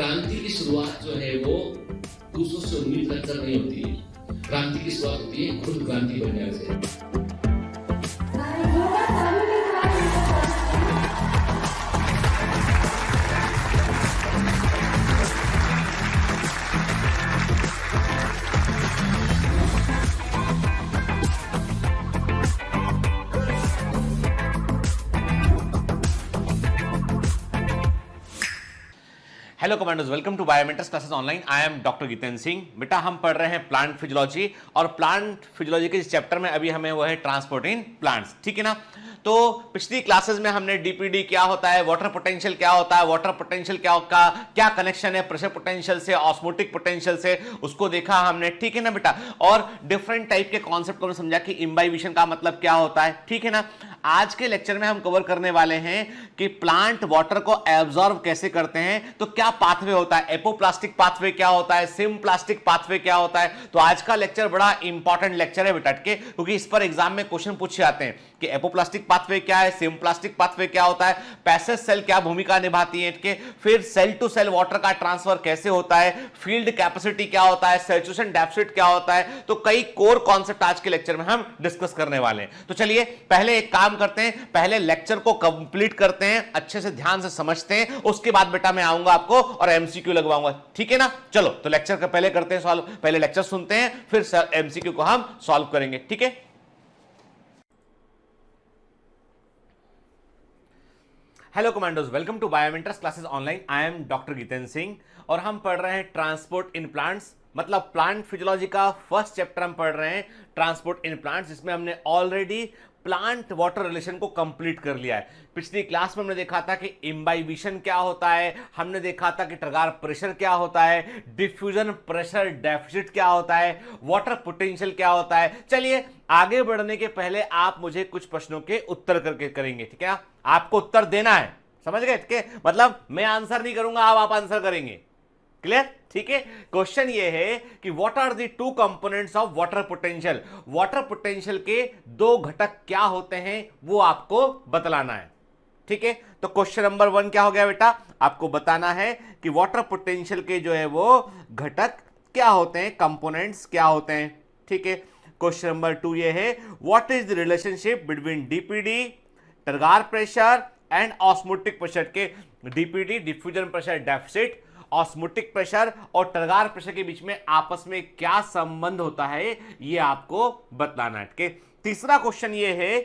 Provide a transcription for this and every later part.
क्रांति की शुरुआत जो है वो दूसरों से उम्मीद रखकर नहीं होती है। क्रांति की शुरुआत होती है खुद क्रांति बनने से। Hello commanders, welcome to Biomentors classes online. I am doctor Jitendra Singh. बेटा हम पढ़ रहे हैं प्लांट फिजियोलॉजी, और प्लांट फिजियोलॉजी के इस चैप्टर में अभी हमें वो है ट्रांसपोर्ट इन प्लांट्स, ठीक है ना। तो पिछली क्लासेस में हमने डीपीडी क्या होता है, वाटर पोटेंशियल क्या होता है, वाटर पोटेंशियल क्या कनेक्शन है प्रेशर पोटेंशियल से, ऑस्मोटिक पोटेंशियल से, उसको देखा हमने, ठीक है ना बेटा। और डिफरेंट टाइप के कॉन्सेप्ट को समझा कि इम्बाइबिशन का मतलब क्या होता है, ठीक है ना। आज के लेक्चर में हम कवर करने वाले हैं कि प्लांट वाटर को एब्जॉर्ब कैसे करते हैं, तो क्या पाथवे होता है, एपोप्लास्टिक पाथवे क्या होता है, सिम्प्लास्टिक पाथवे क्या होता है। तो आज का लेक्चर बड़ा इंपॉर्टेंट लेक्चर है बेटा के, क्योंकि इस पर एग्जाम में क्वेश्चन पूछे जाते हैं कि एपोप्लास्टिक पाथवे क्या है, सिम्प्लास्टिक पाथवे क्या होता है, पैसेज सेल क्या भूमिका निभाती है के, फिर सेल टू सेल वाटर का ट्रांसफर कैसे होता है, फील्ड कैपेसिटी क्या होता है, सैचुरेशन डेफिसिट क्या होता है। तो कई कोर कॉन्सेप्ट आज के लेक्चर में हम डिस्कस करने वाले हैं। तो चलिए पहले एक काम करते हैं, पहले लेक्चर को कंप्लीट करते हैं, अच्छे से ध्यान से समझते हैं, उसके बाद बेटा मैं आऊंगा आपको और एमसीक्यू लगवाऊंगा, ठीक है ना। चलो तो लेक्चर का पहले करते हैं सॉल्व, पहले लेक्चर सुनते हैं फिर एमसीक्यू को हम सॉल्व करेंगे, ठीक है। Hello commandos, welcome to Biomentors classes online. I am doctor Jitendra Singh और हम पढ़ रहे हैं ट्रांसपोर्ट इन प्लांट्स, मतलब प्लांट फिजियोलॉजी का फर्स्ट चैप्टर हम पढ़ रहे हैं ट्रांसपोर्ट इन प्लांट्स, जिसमें हमने ऑलरेडी प्लांट वाटर रिलेशन को कंप्लीट कर लिया है। पिछली क्लास में हमने देखा था कि इम्बाइबिशन क्या होता है, हमने देखा था कि टरगार प्रेशर क्या होता है, डिफ्यूजन प्रेशर डेफिसिट क्या होता है, वाटर पोटेंशियल क्या होता है। चलिए आगे बढ़ने के पहले आप मुझे कुछ प्रश्नों के उत्तर करके करेंगे, ठीक है। आपको उत्तर देना है, समझ गए, ठीक है। मतलब मैं आंसर नहीं करूंगा, आप आंसर करेंगे, क्लियर, ठीक है। क्वेश्चन ये है कि what are the two components of water potential, water potential के दो घटक क्या होते हैं वो आपको बतलाना है, ठीक है। तो क्वेश्चन नंबर 1 क्या हो गया बेटा, आपको बताना है कि वाटर पोटेंशियल के जो है वो घटक क्या होते हैं, कंपोनेंट्स क्या होते हैं, ठीक है। क्वेश्चन नंबर 2 ये है, what is the relationship between DPD, turgor pressure and osmotic pressure के, DPD diffusion pressure deficit, osmotic pressure और टरगार प्रेशर के बीच में आपस में क्या संबंध होता है ये आपको बताना है, ठीक है। तीसरा क्वेश्चन ये है,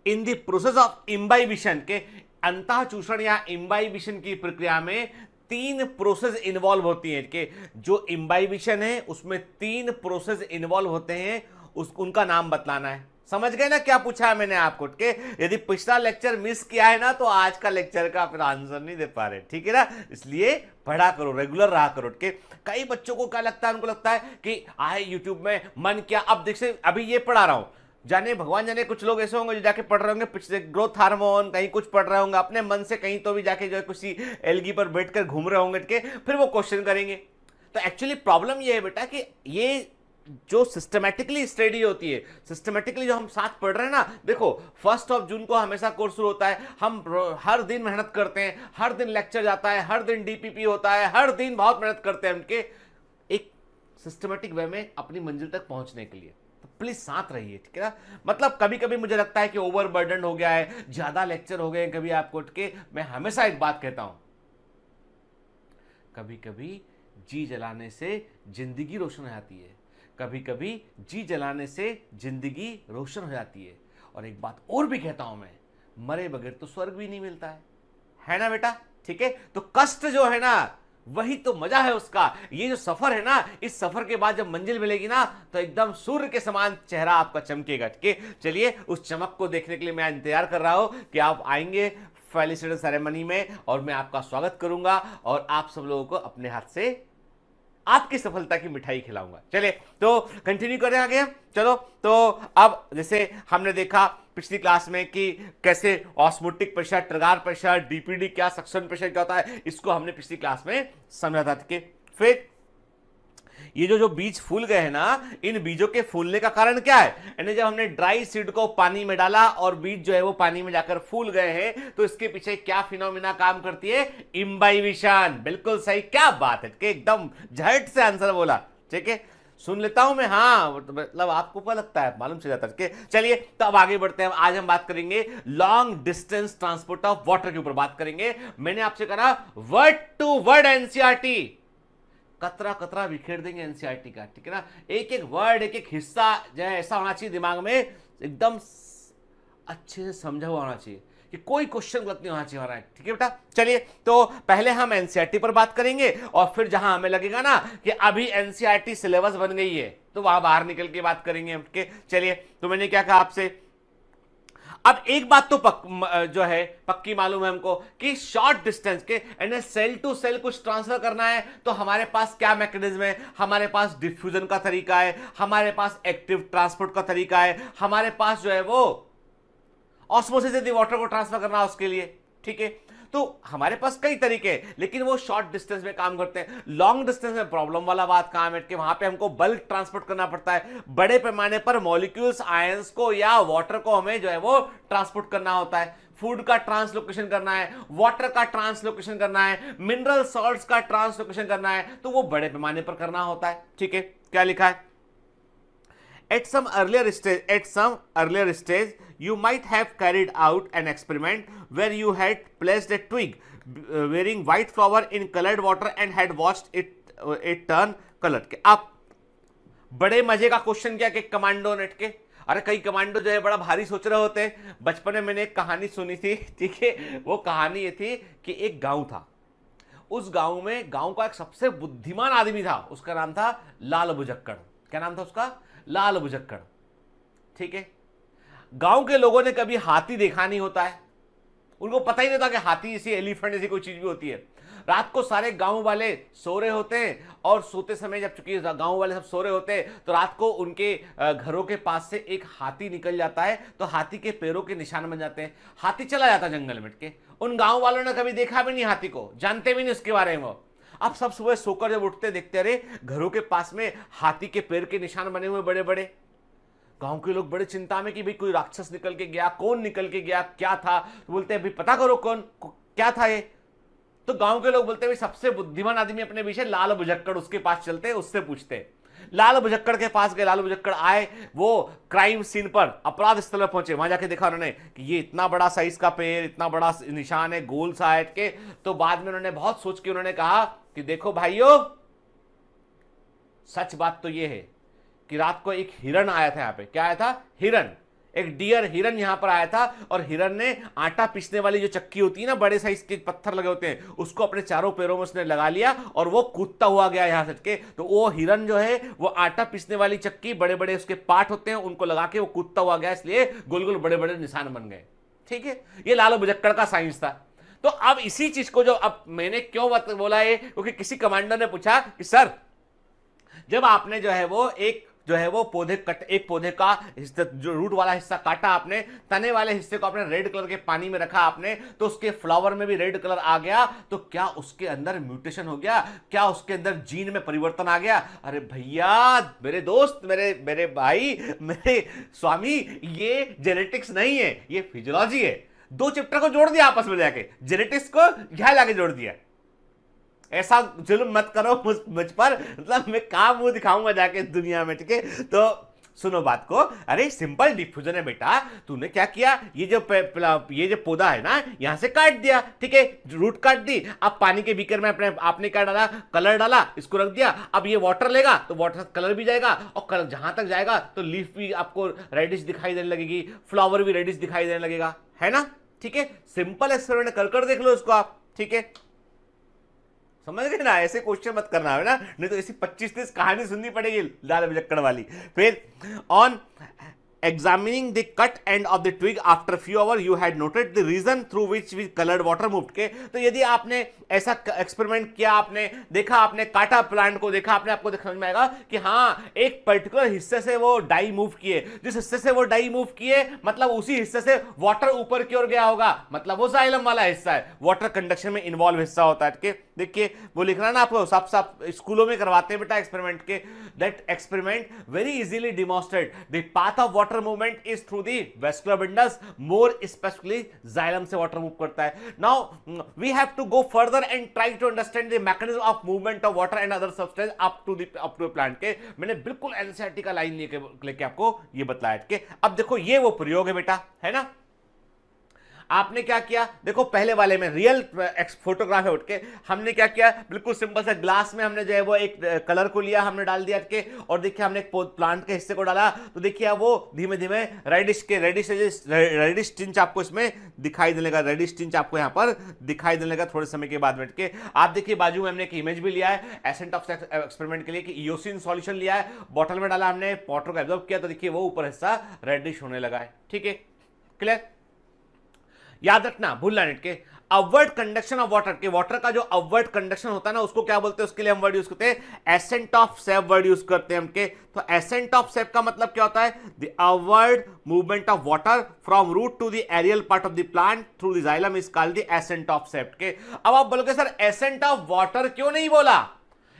in the process of imbibition के, अंतः चूषण या इम्बाइबिशन की प्रक्रिया में 3 प्रोसेस इन्वॉल्व होती हैं, कि जो इम्बाइबिशन है उसमें 3 प्रोसेस इन्वॉल्व होते हैं, उनका नाम बतलाना है। समझ गए ना क्या पूछा है मैंने आपको, के यदि पिछला लेक्चर मिस किया है ना तो आज का लेक्चर का फिर आंसर नहीं दे पा रहे, ठीक है ना। इसलिए पढ़ा करो, रेगुलर रहा करो, के कई बच्चों को क्या लगता है, उनको लगता है कि आए यूट्यूब में मन क्या, अब देखिए अभी ये पढ़ा रहा हूं, जाने भगवान जाने कुछ लोग ऐसे होंगे जो जाके पढ़ रहे होंगे पिछले ग्रोथ हार्मोन, कहीं कुछ पढ़ रहे होंगे अपने मन से, कहीं तो भी जाके जो है किसी एलगी पर बैठकर घूम रहे होंगे, के फिर वो क्वेश्चन करेंगे। तो एक्चुअली प्रॉब्लम ये है बेटा कि ये जो सिस्टमैटिकली स्टडी होती है, सिस्टमैटिकली जो हम साथ पढ़ रहे हैं ना, देखो 1 जून को हमेशा कोर्स शुरू होता है, हम हर दिन मेहनत करते हैं, हर दिन लेक्चर जाता है, हर दिन डीपीपी होता है, हर दिन बहुत मेहनत करते हैं उनके एक सिस्टमैटिक वे में अपनी मंजिल तक पहुंचने के लिए। तो प्लीज साथ रहिए, ठीक है ना। मतलब कभी कभी मुझे लगता है कि ओवरबर्डन हो गया है, ज्यादा लेक्चर हो गए कभी आपको, के मैं हमेशा एक बात कहता हूं, कभी कभी जी जलाने से जिंदगी रोशन हो जाती है, कभी कभी जी जलाने से जिंदगी रोशन हो जाती है। और एक बात और भी कहता हूं मैं, मरे बगैर तो स्वर्ग भी नहीं मिलता है ना बेटा, ठीक है। तो कष्ट जो है ना वही तो मजा है उसका। ये जो सफर है ना, इस सफर के बाद जब मंजिल मिलेगी ना तो एकदम सूर्य के समान चेहरा आपका चमकेगा, ठीक है। चलिए उस चमक को देखने के लिए मैं इंतजार कर रहा हूं कि आप आएंगे फेलिसिटेशन सेरेमनी में और मैं आपका स्वागत करूंगा और आप सब लोगों को अपने हाथ से आपकी सफलता की मिठाई खिलाऊंगा। चलिए तो कंटिन्यू करें आगे। चलो तो अब जैसे हमने देखा पिछली क्लास में कि कैसे ऑस्मोटिक प्रेशर, टरगार प्रेशर, डीपीडी क्या, सक्शन प्रेशर क्या होता है, इसको हमने पिछली क्लास में समझा था, ठीक है। फिर ये जो बीज फूल गए हैं ना, इन बीजों के फूलने का कारण क्या है? यानी जब हमने ड्राई सीड को पानी में डाला और बीज जो है वो पानी में जाकर फूल गए हैं, तो इसके पीछे क्या फिनोमिना काम करती है? इम्बाइबिशन। बिल्कुल सही, क्या बात है कि एकदम झट से आंसर बोला। ठीक है, सुन लेता हूं मैं, हाँ मतलब आपको क्या लगता है, मालूम चल जाता है। चलिए तो अब आगे बढ़ते हैं। आज हम बात करेंगे long distance transport of water के ऊपर बात करेंगे। मैंने आपसे कहा वर्ड टू वर्ड एनसीईआरटी, कतरा कतरा बिखेर देंगे एनसीईआरटी का। ठीक है ना, एक एक वर्ड, एक एक हिस्सा जो है ऐसा होना चाहिए दिमाग में, एकदम अच्छे से समझा हुआ होना चाहिए कि कोई क्वेश्चन गलत नहीं होना चाहिए हमारा। ठीक है बेटा, चलिए तो पहले हम एनसीईआरटी पर बात करेंगे और फिर जहां हमें लगेगा ना कि अभी एनसीईआरटी सिलेबस बन गई है, तो वहां बाहर निकल के बात करेंगे हम। चलिए, तो मैंने क्या कहा आपसे, अब एक बात तो जो है पक्की मालूम है हमको कि शॉर्ट डिस्टेंस के यानी सेल टू सेल कुछ ट्रांसफर करना है तो हमारे पास क्या मैकेनिज्म है? हमारे पास डिफ्यूजन का तरीका है, हमारे पास एक्टिव ट्रांसपोर्ट का तरीका है, हमारे पास जो है वो ऑस्मोसिस यदि वाटर को ट्रांसफर करना है उसके लिए। ठीक है, तो हमारे पास कई तरीके हैं, लेकिन वो शॉर्ट डिस्टेंस में काम करते हैं। लॉन्ग डिस्टेंस में प्रॉब्लम वाला बात काम है कि वहां पे हमको बल्क ट्रांसपोर्ट करना पड़ता है, बड़े पैमाने पर मॉलिक्यूल्स, आयंस को या वाटर को हमें जो है वो ट्रांसपोर्ट करना होता है। फूड का ट्रांसलोकेशन करना है, वाटर का ट्रांसलोकेशन करना है, मिनरल सॉल्ट्स का ट्रांसलोकेशन करना है, तो वो बड़े पैमाने पर करना होता है। ठीक है, क्या लिखा है? At some earlier stage, you might have carried out an experiment where you had placed a twig wearing white flower in colored water and had watched it turn colored. के आप बड़े मजे का क्वेश्चन किया कि कमांडो नेट के, अरे कई कमांडो जो है बड़ा भारी सोच रहे होते हैं। बचपन में मैंने एक कहानी सुनी थी, ठीक है, वो कहानी ये थी कि एक गांव था, उस गांव में गांव का एक सबसे बुद्धिमान आदमी था, उसका नाम था लाल बुझक्कड़। क्या नाम था उसका? लाल बुझक्कड़। ठीक है, गांव के लोगों ने कभी हाथी देखा नहीं होता है, उनको पता ही नहीं था कि हाथी जैसी, एलिफेंट जैसी कोई चीज भी होती है। रात को सारे गांव वाले सो रहे होते हैं और सोते समय जब चूंकि गांव वाले सब सो रहे होते हैं तो रात को उनके घरों के पास से एक हाथी निकल जाता है, तो हाथी के पैरों के निशान बन जाते हैं। हाथी चला जाता जंगल में के, उन गांव वालों ने कभी देखा भी नहीं हाथी को, जानते भी नहीं उसके बारे में। अब सब सुबह सोकर जब उठते देखते, अरे घरों के पास में हाथी के पैर के निशान बने हुए बड़े बड़े। गांव के लोग बड़े चिंता में कि भाई कोई राक्षस निकल के गया, कौन निकल के गया, क्या था? तो बोलते हैं भाई पता करो कौन क्या था ये। तो गांव के लोग बोलते हैं भाई सबसे बुद्धिमान आदमी अपने पीछे लाल बुझक्कड़, उसके पास चलते, उससे पूछते। लाल बुझक्कड़ के पास गए, लाल बुझक्कड़ आए, वो क्राइम सीन पर, अपराध स्थल पर पहुंचे। वहां जाके देखा उन्होंने कि ये इतना बड़ा साइज का पैर, इतना बड़ा निशान है, गोल सा है के। तो बाद में उन्होंने बहुत सोच के उन्होंने कहा कि देखो भाइयों, सच बात तो ये है कि रात को एक हिरन आया था यहाँ पे। क्या आया था? हिरन, एक डियर हिरन यहां पर आया था और हिरन ने आटा पीसने वाली जो चक्की होती है ना, बड़े साइज के पत्थर लगे होते हैं, उसको अपने चारों पैरों में उसने लगा लिया और वो कूदता हुआ गया यहां से के। तो वो हिरन जो है वो आटा पीसने वाली चक्की, बड़े बड़े उसके पार्ट होते हैं, उनको लगा के वो कूदता हुआ गया, इसलिए गोल गोल बड़े बड़े निशान बन गए। ठीक है, ये लाल बुझक्कड़ का साइंस था। तो अब इसी चीज को जो अब मैंने क्यों बोला है, क्योंकि किसी कमांडर ने पूछा कि सर जब आपने जो है वो एक पौधे का हिस्सा, जो रूट वाला हिस्सा काटा आपने, तने वाले हिस्से को आपने रेड कलर के पानी में रखा आपने, तो उसके फ्लावर में भी रेड कलर आ गया, तो क्या उसके अंदर म्यूटेशन हो गया? क्या उसके अंदर जीन में परिवर्तन आ गया? अरे भैया, मेरे दोस्त, मेरे भाई, मेरे स्वामी, ये जेनेटिक्स नहीं है, ये फिजियोलॉजी है। दो चैप्टर को जोड़ दिया आपस में जाके, जेनेटिक्स को यहां लाके जोड़ दिया। ऐसा जुल्म मत करो मुझ पर, मतलब मैं कहां मुंह दिखाऊंगा जाके दुनिया में। ठीक है, तो सुनो बात को। अरे सिंपल डिफ्यूजन है बेटा, तूने क्या किया, ये जो पौधा है ना, यहां से काट दिया। ठीक है, रूट काट दी। अब पानी के बीकर में आपने क्या डाला? कलर डाला, इसको रख दिया। अब ये वाटर लेगा तो वाटर कलर भी जाएगा, और कलर जहां तक जाएगा तो लीफ भी आपको रेडिश दिखाई देने लगेगी, फ्लावर भी रेडिश दिखाई देने लगेगा, है ना? ठीक है, सिंपल एक्सपेरिमेंट कर देख लो इसको आप। ठीक है, समझ गए ना? ऐसे क्वेश्चन मत करना है ना, नहीं तो ऐसी 25-30 कहानी सुननी पड़ेगी लाल बुझक्कड़ वाली। फिर on examining the cut end of the twig after few hours you had noted the reason through which we colored water moved के। तो यदि आपने ऐसा एक्सपेरिमेंट किया, आपने देखा, आपने काटा प्लांट को, देखा आपने, आपको समझ में आएगा कि हाँ एक पर्टिकुलर हिस्से से वो डाई मूव किए, जिस हिस्से से वो डाई मूव किए मतलब उसी हिस्से से वाटर ऊपर की ओर गया होगा, मतलब वो जाइलम वाला हिस्सा है, वाटर कंडक्शन में इन्वॉल्व हिस्सा होता है। देखिए वो लिख रहा है ना आपको, साफ साफ स्कूलों में करवाते हैं बेटा एक्सपेरिमेंट के, that experiment very easily demonstrate the path of water movement is through the vascular bundles, more specifically xylem से वाटर मूव करता है। Now we have to go further and try to understand the mechanism of movement of water and other substance up to plant के। मैंने बिल्कुल NCERT का line लेके आपको ये बताया कि अब देखो ये वो प्रयोग है बेटा, है ना। आपने क्या किया, देखो पहले वाले में रियल फोटोग्राफ है उठ के, हमने क्या किया, बिल्कुल सिंपल सा ग्लास में हमने जो है वो एक कलर को लिया, हमने डाल दिया के, और देखिए हमने एक प्लांट के हिस्से को डाला, तो देखिए वो धीमे धीमे रेडिश टिंच आपको इसमें दिखाई देने का, रेडिश टिंच आपको यहाँ पर दिखाई देने का थोड़े समय के बाद बैठ के। आप देखिए बाजू में हमने एक इमेज भी लिया है एसेंट ऑफ एक्सपेरिमेंट के लिए कि ईओसिन सॉल्यूशन लिया है, बॉटल में डाला हमने, वाटर को एब्जॉर्ब किया, तो देखिए वो ऊपर हिस्सा रेडिश होने लगा है। ठीक है, क्लियर। याद रखना, भूलना नहीं के, अपवर्ड कंडक्शन ऑफ वाटर के, वाटर का जो अपवर्ड कंडक्शन होता है ना उसको क्या बोलते हैं, उसके लिए हम वर्ड यूज करते हैं accent of shape word use करते हैं हमके। तो एसेंट ऑफ सेप का मतलब क्या होता है, the upward movement of water from root to the aerial part of the plant through the xylem is called the ascent of sap के। अब आप बोलोगे सर एसेंट ऑफ वाटर क्यों नहीं बोला,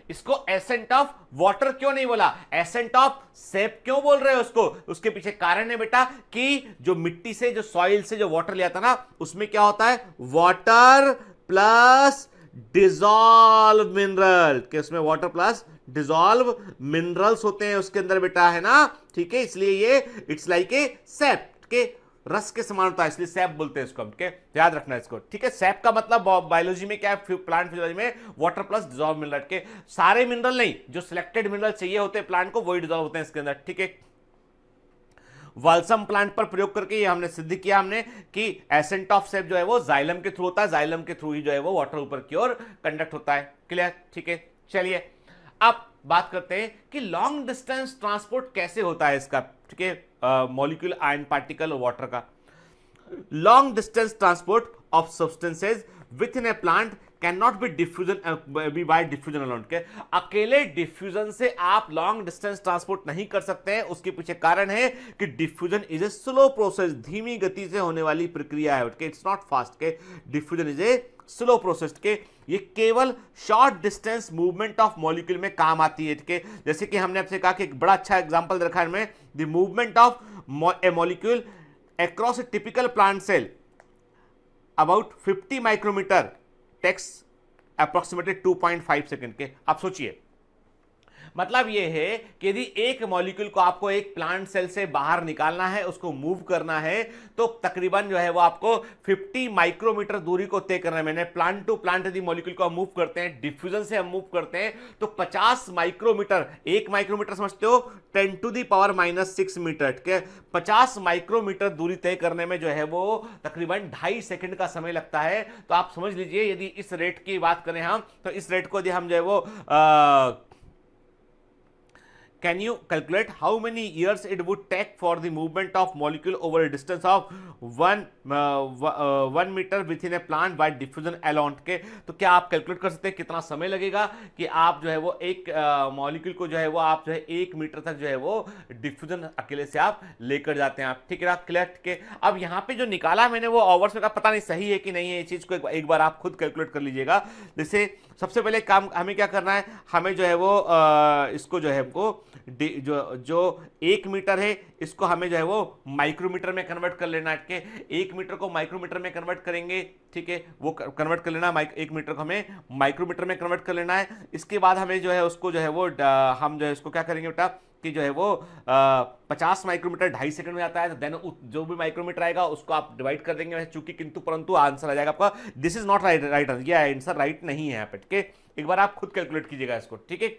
इसको एसेंट ऑफ वाटर क्यों नहीं बोला, एसेंट ऑफ सेप क्यों बोल रहे हो उसको, उसके पीछे कारण है बेटा कि जो मिट्टी से, जो सॉइल से जो वाटर लिया था ना, उसमें क्या होता है, वाटर प्लस डिसॉल्व मिनरल के, उसमें वाटर प्लस डिसॉल्व मिनरल्स होते हैं उसके अंदर बेटा, है ना। ठीक है, इसलिए ये इट्स लाइक ए सेप के, रस के समान होता है, इसलिए सैप बोलते हैं इसको हम के, याद रखना इसको। ठीक है, सैप का मतलब बायोलॉजी में क्या है, प्लांट फिजियोलॉजी में वाटर प्लस डिसॉल्व मिनरल के, सारे मिनरल नहीं, जो सिलेक्टेड मिनरल चाहिए होते हैं प्लांट को वही डिसॉल्व होते हैं इसके अंदर। ठीक है, वाल्सम प्लांट पर प्रयोग करके ये हमने सिद्ध किया हमने कि एसेंट ऑफ सेप जो है वो जाइलम के थ्रू होता है, जाइलम के थ्रू ही जो है वो वाटर ऊपर की ओर कंडक्ट होता है। क्लियर। ठीक है, चलिए अब बात करते हैं कि लॉन्ग डिस्टेंस ट्रांसपोर्ट कैसे होता है इसका। ठीक है, मॉलिक्यूल, आयन पार्टिकल और वाटर का long distance transport of substances within a plant can not be diffusion be by diffusion alone के, अकेले डिफ्यूजन से आप लॉन्ग डिस्टेंस ट्रांसपोर्ट नहीं कर सकते हैं। उसके पीछे कारण है कि diffusion is a slow process, धीमी गति से होने वाली प्रक्रिया है, इट्स नॉट फास्ट के, diffusion is a slow process के, ये केवल short distance movement of molecule में काम आती है। ठीक है, जैसे कि हमने आपसे कहा कि एक बड़ा अच्छा एग्जांपल रखा है में, the movement of a molecule across a typical plant cell about 50 micrometer takes approximately 2.5 second के। आप सोचिए, मतलब यह है कि यदि एक मॉलिक्यूल को आपको एक प्लांट सेल से बाहर निकालना है, उसको मूव करना है, तो तकरीबन जो है वो आपको 50 माइक्रोमीटर दूरी को तय करना है। मैंने प्लांट टू प्लांट यदि मॉलिक्यूल को हम मूव करते हैं, डिफ्यूजन से हम मूव करते हैं, तो 50 माइक्रोमीटर, एक माइक्रोमीटर समझते हो 10⁻⁻⁶ मीटर के, 50 माइक्रोमीटर दूरी तय करने में जो है वो तकरीबन 2.5 सेकंड का समय लगता है। तो आप समझ लीजिए यदि इस रेट की बात करें हम, तो इस रेट को यदि हम जो है वो can you calculate how many years it would take for the movement of molecule over a distance of 1 meter within a plant by diffusion alone के। तो क्या आप कैलकुलेट कर सकते हैं कितना समय लगेगा कि आप जो है वो एक मॉलिक्यूल को जो है वो आप जो है 1 मीटर तक जो है वो डिफ्यूजन अकेले से आप लेकर जाते हैं आप। ठीक है, आप क्लियर के। अब यहाँ पे जो निकाला मैंने वो आवर्स में का, पता नहीं सही है कि नहीं है, ये चीज को एक बार आप खुद कैलकुलेट कर लीजिएगा। जैसे सबसे पहले काम हमें क्या करना है, हमें जो है वो इसको जो है हमको जो 1 मीटर है इसको हमें जो है वो माइक्रोमीटर में कन्वर्ट कर लेना है। के 1 मीटर को माइक्रोमीटर में कन्वर्ट करेंगे, ठीक है, वो कन्वर्ट कर लेना, 1 मीटर को हमें माइक्रोमीटर में कन्वर्ट कर लेना है। इसके बाद हमें जो है उसको जो है वो हम जो है इसको क्या करेंगे बेटा कि जो है वो 50 माइक्रोमीटर 2.5 सेकंड में आता है, तो देन जो भी माइक्रोमीटर आएगा उसको आप डिवाइड कर देंगे चूंकि किंतु परंतु आंसर आ जाएगा आपका this is not right answer, ये आंसर राइट नहीं है यहाँ पे। ठीक है, एक बार आप खुद कैलकुलेट कीजिएगा इसको। ठीक है,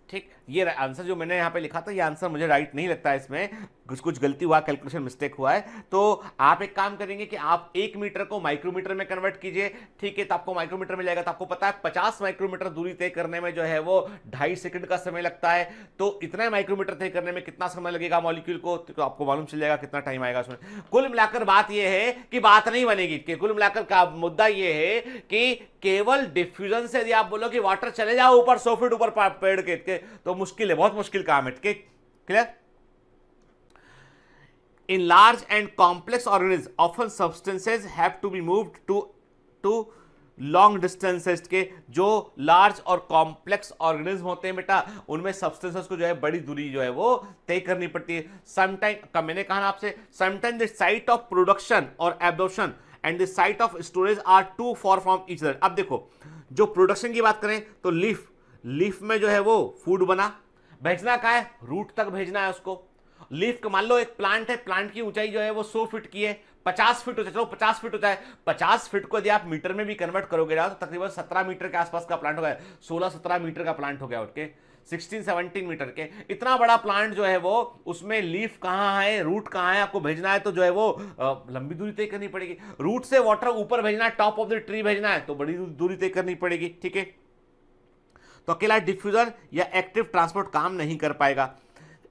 ठीक, ये आंसर जो मैंने यहाँ पे लिखा था ये आंसर मुझे राइट नहीं लगता है, इसमें कुछ गलती हुआ, कैलकुलेशन मिस्टेक हुआ है। तो आप एक काम करेंगे कि आप 1 मीटर को माइक्रोमीटर में कन्वर्ट कीजिए। ठीक है, तो आपको माइक्रोमीटर में जाएगा, तो आपको पता है 50 माइक्रोमीटर दूरी तय करने में जो है वो 2.5 सेकंड का समय लगता है। तो इतना माइक्रोमीटर तय करने में कितना समय लगेगा मॉलिक्यूल को, तो आपको मालूम चल जाएगा कितना टाइम आएगा उसमें। कुल मिलाकर बात यह है कि बात नहीं बनेगी, कुल मिलाकर का मुद्दा यह है कि केवल डिफ्यूजन से यदि आप बोलो कि वाटर चले जाओ ऊपर 100 फीट ऊपर पेड़ के, तो मुश्किल है, बहुत मुश्किल काम है। Clear. In large and complex organisms, often substances have to be moved to long distances के जो लार्ज और कॉम्प्लेक्स ऑर्गेनिज्म होते हैं बेटा, उनमें सब्सटेंसेस को जो है बड़ी दूरी जो है वो तय करनी पड़ती है। समटाइम मैंने कहा ना आपसे, sometime the site of production और absorption and the site of storage are too far from each other. अब देखो, जो प्रोडक्शन की बात करें तो लीफ में जो है वो फूड बना, भेजना कहाँ है, रूट तक भेजना है उसको। लीफ का मान लो एक प्लांट है, प्लांट की ऊंचाई जो है वो 100 फीट की है, 50 फीट होता है, चलो 50 फीट होता है, 50 फीट को यदि आप मीटर में भी कन्वर्ट करोगे ना तो तकरीबन 17 मीटर के आसपास का प्लांट हो गया, 16-17 मीटर का प्लांट हो गया, उठ के 16-17 मीटर के इतना बड़ा प्लांट जो है वो, उसमें लीफ कहाँ है, रूट कहाँ है, आपको भेजना है तो जो है वो लंबी दूरी तय करनी पड़ेगी। रूट से वाटर ऊपर भेजना है, टॉप ऑफ द ट्री भेजना है तो बड़ी दूरी तय करनी पड़ेगी, ठीक है। तो अकेला डिफ्यूजर या एक्टिव ट्रांसपोर्ट काम नहीं कर पाएगा।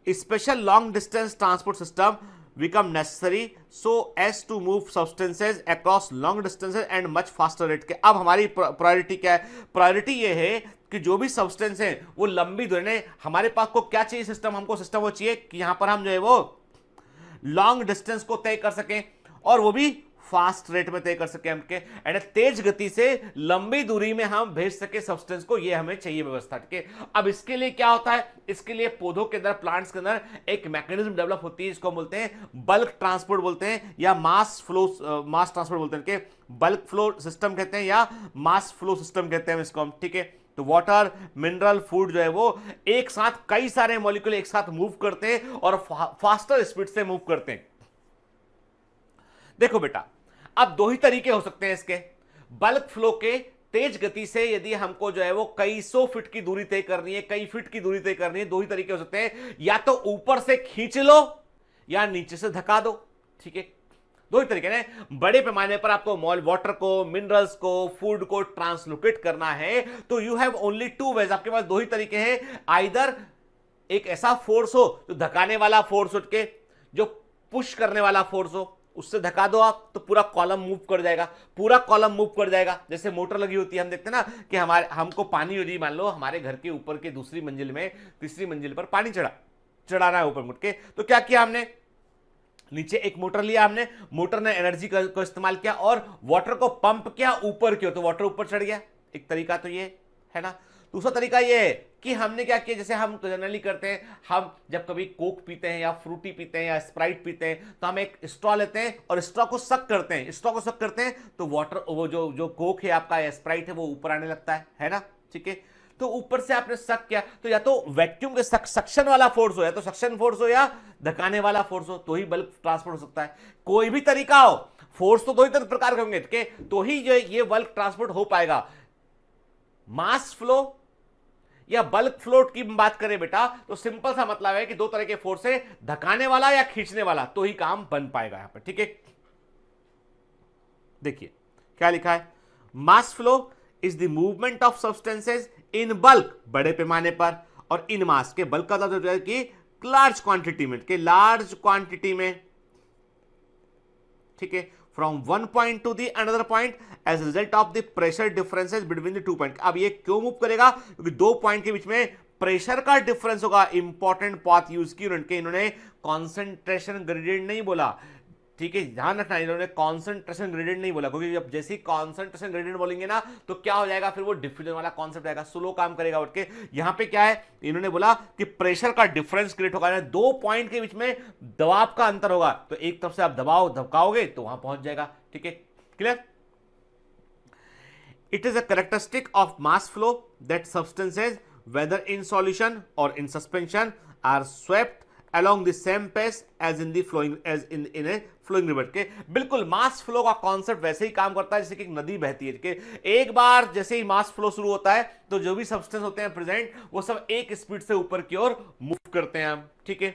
Special long distance transport system become necessary so as to move substances across long distances and much faster rate के। अब हमारी प्रायोरिटी क्या है? प्रायोरिटी ये है कि जो भी सब्सटेंस है वो लंबी दूरी में, हमारे पास को क्या चाहिए सिस्टम, हमको सिस्टम वो चाहिए कि यहां पर हम जो है वो लॉन्ग डिस्टेंस को तय कर सकें और वो भी फास्ट रेट में तय कर सके हमके, एंड तेज गति से लंबी दूरी में हम भेज सके सब्सटेंस को, ये हमें चाहिए व्यवस्था, ठीक है। अब इसके लिए क्या होता है, इसके लिए पौधों के अंदर, प्लांट्स के अंदर एक मैकेनिज्म डेवलप होती है, इसको बोलते हैं बल्क ट्रांसपोर्ट बोलते हैं या मास ट्रांसपोर्ट बोलते हैं, कि बल्क फ्लो सिस्टम कहते हैं या मास फ्लो सिस्टम कहते हैं इसको हम, ठीक है। तो वाटर, मिनरल, फूड जो है वो एक साथ कई सारे मॉलिक्यूल एक साथ मूव करते हैं और फास्टर स्पीड से मूव करते हैं। देखो बेटा, अब दो ही तरीके हो सकते हैं इसके। बल्क फ्लो के तेज गति से यदि हमको जो है वो कई सौ फीट की दूरी तय करनी है, कई फीट की दूरी तय करनी है, दो ही तरीके हो सकते हैं, या तो ऊपर से खींच लो या नीचे से धक्का दो, ठीक है। दो ही तरीके हैं। बड़े पैमाने पर आपको वाटर को, मिनरल्स को, फूड को ट्रांसलोकेट करना है तो you have only two ways, आपके पास दो ही तरीके हैं। आइदर एक ऐसा फोर्स हो जो धकाने वाला फोर्स उठ के, जो पुश करने वाला फोर्स हो, उससे धक्का दो आप तो पूरा कॉलम मूव कर जाएगा, पूरा कॉलम मूव कर जाएगा। जैसे मोटर लगी होती है, हम देखते हैं ना कि हमको पानी यदि मान लो हमारे घर के ऊपर के दूसरी मंजिल में, तीसरी मंजिल पर पानी चढ़ाना है ऊपर मुड़ के, तो क्या किया हमने, नीचे एक मोटर लिया हमने, मोटर ने एनर्जी को इस्तेमाल किया और वाटर को पंप किया ऊपर की ओर, तो वाटर ऊपर चढ़ गया। एक तरीका तो ये है ना। दूसरा तरीका ये है कि हमने क्या किया, जैसे हम जनरली करते हैं, हम जब कभी कोक पीते हैं या फ्रूटी पीते हैं या स्प्राइट पीते हैं तो हम एक स्ट्रॉ लेते हैं और स्ट्रॉ को सक करते हैं, स्ट्रॉ को सक करते हैं तो वाटर, वो जो कोक है आपका या स्प्राइट है वो ऊपर आने लगता है ना, ठीक है। तो ऊपर से आपने सक किया तो या तो वैक्यूम के सक्शन वाला फोर्स हो, या तो सक्शन फोर्स हो या धकाने वाला फोर्स हो, तो ही बल्क ट्रांसपोर्ट हो सकता है। कोई भी तरीका हो, फोर्स तो दो ही प्रकार के होंगे, ठीक है, तो ही जो ये बल्क ट्रांसपोर्ट हो पाएगा। मास फ्लो या बल्क फ्लोट की बात करें बेटा तो सिंपल सा मतलब है कि दो तरह के फोर्स है, धकाने वाला या खींचने वाला, तो ही काम बन पाएगा यहां पर, ठीक है। देखिए क्या लिखा है, mass flow is the movement of substances in bulk, बड़े पैमाने पर, और इन मास के बल्क का मतलब है कि लार्ज क्वांटिटी में, के लार्ज क्वांटिटी में, ठीक है, from one point to the another point as result of the pressure differences between the two point. अब ये क्यों मूव करेगा, क्योंकि दो पॉइंट के बीच में प्रेशर का डिफरेंस होगा। इंपॉर्टेंट बात यूज की इन्होंने कॉन्सेंट्रेशन ग्रेडियंट नहीं बोला, ठीक है, ध्यान रखना, इन्होंने कॉन्सेंट्रेशन ग्रेडियंट नहीं बोला, क्योंकि जब जैसे ही कॉन्सेंट्रेशन ग्रेडियंट बोलेंगे ना तो क्या हो जाएगा, फिर वो डिफ्यूजन वाला कॉन्सेप्ट आएगा, स्लो काम करेगा उठ के। यहां पे क्या है, इन्होंने बोला कि प्रेशर का डिफरेंस क्रिएट होगा, दो पॉइंट के बीच में दबाव का अंतर होगा, तो एक तरफ से आप दबाव धमकाओगे तो वहां पहुंच जाएगा, ठीक है, clear. It is a characteristic of mass flow that substances whether in solution or in suspension are swept along the same pace as in a flowing river। के बिल्कुल मास फ्लो का कॉन्सेप्ट वैसे ही काम करता है जैसे कि एक नदी बहती है, कि एक बार जैसे ही मास फ्लो शुरू होता है तो जो भी सब्सटेंस होते हैं प्रेजेंट वो सब एक स्पीड से ऊपर की ओर मूव करते हैं हम, ठीक है।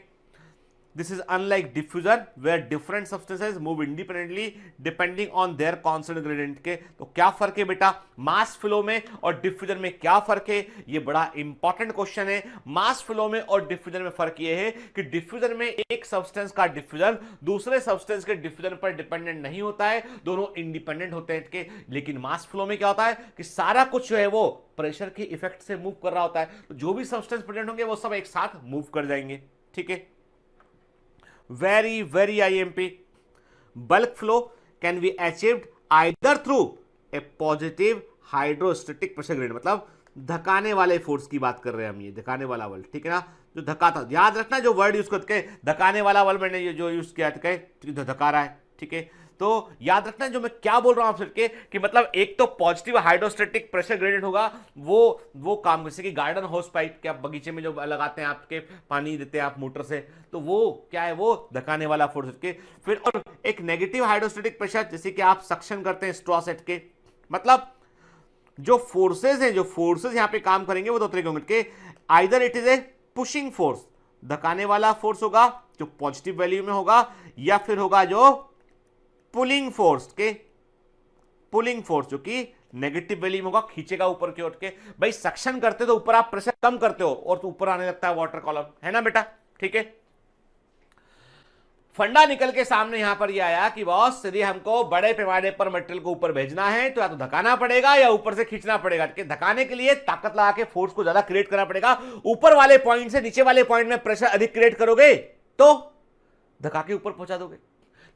This is unlike diffusion where different substances move independently depending on their constant gradient के। तो क्या फर्क है बेटा मास फ्लो में और डिफ्यूजन में, क्या फर्क है, ये बड़ा इंपॉर्टेंट क्वेश्चन है। मास फ्लो में और डिफ्यूजन में फर्क ये है कि डिफ्यूजन में एक सब्सटेंस का डिफ्यूजन दूसरे सब्सटेंस के डिफ्यूजन पर डिपेंडेंट नहीं होता है, दोनों इंडिपेंडेंट होते हैं के। लेकिन मास फ्लो में क्या होता है कि सारा कुछ जो है वो प्रेशर के इफेक्ट से मूव कर रहा होता है, तो जो भी सब्सटेंस प्रेजेंट होंगे वो सब एक साथ मूव कर जाएंगे, ठीक है। very IMP, bulk flow can be achieved either through A positive hydrostatic pressure gradient, मतलब धकाने वाले फोर्स की बात कर रहे हैं हम, ये धकाने वाला बल, ठीक है ना, जो धकाता, याद रखना जो वर्ड यूज करके धकाने वाला बल मैंने ये जो यूज किया धका रहा है, ठीक है। तो याद रखना जो मैं क्या बोल रहा हूं आप सबके कि मतलब एक तो पॉजिटिव हाइड्रोस्टेटिक प्रेशर ग्रेडियंट होगा, वो काम जैसे कि गार्डन होस पाइप के आप बगीचे में जो लगाते हैं, आपके पानी देते हैं आप मोटर से, तो वो क्या है, वो धकाने वाला फोर्स के। फिर और एक नेगेटिव हाइड्रोस्टेटिक प्रेशर जैसे कि आप सक्शन करते हैं स्ट्रॉ सेट के, मतलब जो फोर्सेज हैं, जो फोर्सेज यहां पे काम करेंगे वो दो तरीके होंगे, either it is a pushing force, धकाने वाला फोर्स होगा जो पॉजिटिव वैल्यू में होगा, या फिर होगा जो पुलिंग फोर्स के, पुलिंग फोर्स जो कि नेगेटिव वैल्यू में होगा, खींचेगा ऊपर की ओर के। भाई सक्शन करते तो ऊपर आप प्रेशर कम करते हो और तो ऊपर आने लगता है वाटर कॉलम, है ना बेटा, ठीक है। फंडा निकल के सामने यहां पर यह आया कि बॉस यदि हमको बड़े पैमाने पर मटेरियल को ऊपर भेजना है तो या तो धकाना पड़ेगा या ऊपर से खींचना पड़ेगा। धकाने के लिए ताकत लगा के फोर्स को ज्यादा क्रिएट करना पड़ेगा, ऊपर वाले पॉइंट से नीचे वाले पॉइंट में प्रेशर अधिक क्रिएट करोगे तो धका के ऊपर पहुंचा दोगे।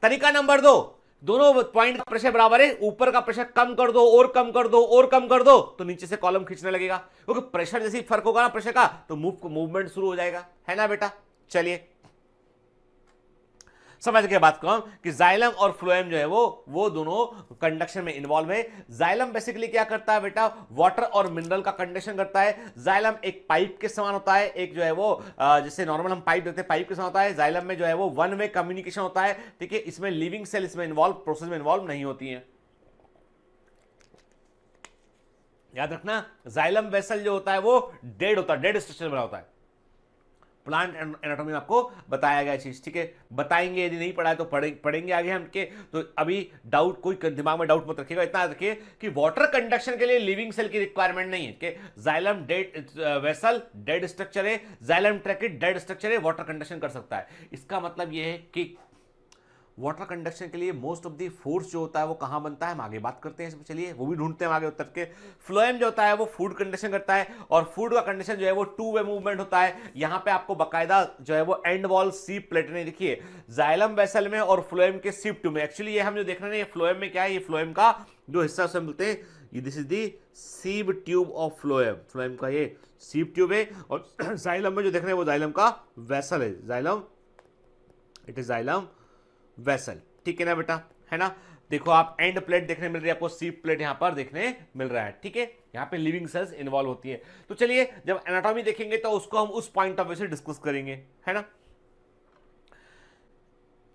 तरीका नंबर 2, दोनों पॉइंट का प्रेशर बराबर है, ऊपर का प्रेशर कम कर दो और कम कर दो और कम कर दो तो नीचे से कॉलम खींचने लगेगा, क्योंकि प्रेशर जैसे फर्क होगा ना प्रेशर का तो मूवमेंट शुरू हो जाएगा, है ना बेटा। चलिए समझ के बात कहूं कि जाइलम और फ्लोएम जो है वो दोनों कंडक्शन में इन्वॉल्व है। जाइलम बेसिकली क्या करता है बेटा, वाटर और मिनरल का कंडक्शन करता है। जाइलम एक पाइप के समान होता है, एक जो है वो जैसे नॉर्मल हम पाइप देते हैं पाइप के समान होता है, जाइलम में जो है वो वन वे कम्युनिकेशन होता है, ठीक है। इसमें लिविंग सेल इसमें इन्वॉल्व प्रोसेस में इन्वॉल्व नहीं होती है। याद रखना जाइलम वेसल जो होता है वो डेड होता है, डेड स्ट्रक्चर बना होता है। प्लांट एनाटॉमी में आपको बताया गया चीज, ठीक है, बताएंगे, यदि नहीं पढ़ा है तो पढ़ेंगे आगे हम के। तो अभी डाउट कोई दिमाग में डाउट मत रखिएगा, इतना रखिए कि वाटर कंडक्शन के लिए लिविंग सेल की रिक्वायरमेंट नहीं है, कि xylem dead vessel dead structure है, जाइलम ट्रैकिट डेड स्ट्रक्चर है, वाटर कंडक्शन कर सकता है। इसका मतलब यह है कि वाटर कंडक्शन के लिए मोस्ट ऑफ द फोर्स जो होता है वो कहां बनता है, हम आगे बात करते हैं इसमें, चलिए वो भी ढूंढते हैं आगे उत्तर के। फ्लोएम जो होता है वो फूड कंडक्शन करता है, और फूड का कंडक्शन जो है वो टू वे मूवमेंट होता है। यहां पे आपको बकायदा जो है वो एंड वॉल सीप प्लेट नहीं दिखिए, जाइलम वेसल में और फ्लोएम के सीप ट्यूब में। एक्चुअली ये हम जो देख रहे हैं ये फ्लोएम में क्या है, ये फ्लोएम का जो हिस्सा उसे बोलते हैं, ये दिस इज दी सीप ट्यूब ऑफ फ्लोएम, फ्लोएम का ये सीप ट्यूब है। और जाइलम में जो देख रहे हैं वो जाइलम का वेसल है, xylem, it is xylem vessel, ठीक है ना बेटा, है ना। देखो आप एंड प्लेट देखने मिल रही है आपको, सीप प्लेट यहां पर देखने मिल रहा है, ठीक है। यहां पे लिविंग सेल्स इन्वॉल्व होती है। तो चलिए जब एनाटॉमी देखेंगे तो उसको हम उस पॉइंट ऑफ व्यू से डिस्कस करेंगे, है ना।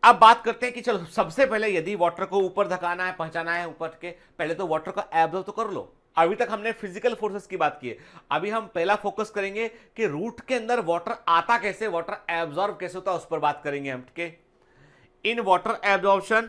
अब बात करते हैं कि चलो सबसे पहले यदि वाटर को ऊपर धकाना है, पहुंचाना है ऊपर के, पहले तो वाटर को एब्जॉर्ब तो कर लो। अभी तक हमने फिजिकल फोर्सेस की बात की है, अभी हम पहला फोकस करेंगे कि रूट के अंदर वाटर आता कैसे, वाटर एब्जॉर्ब कैसे होता है, उस पर बात करेंगे हम, ठीक है। In water absorption,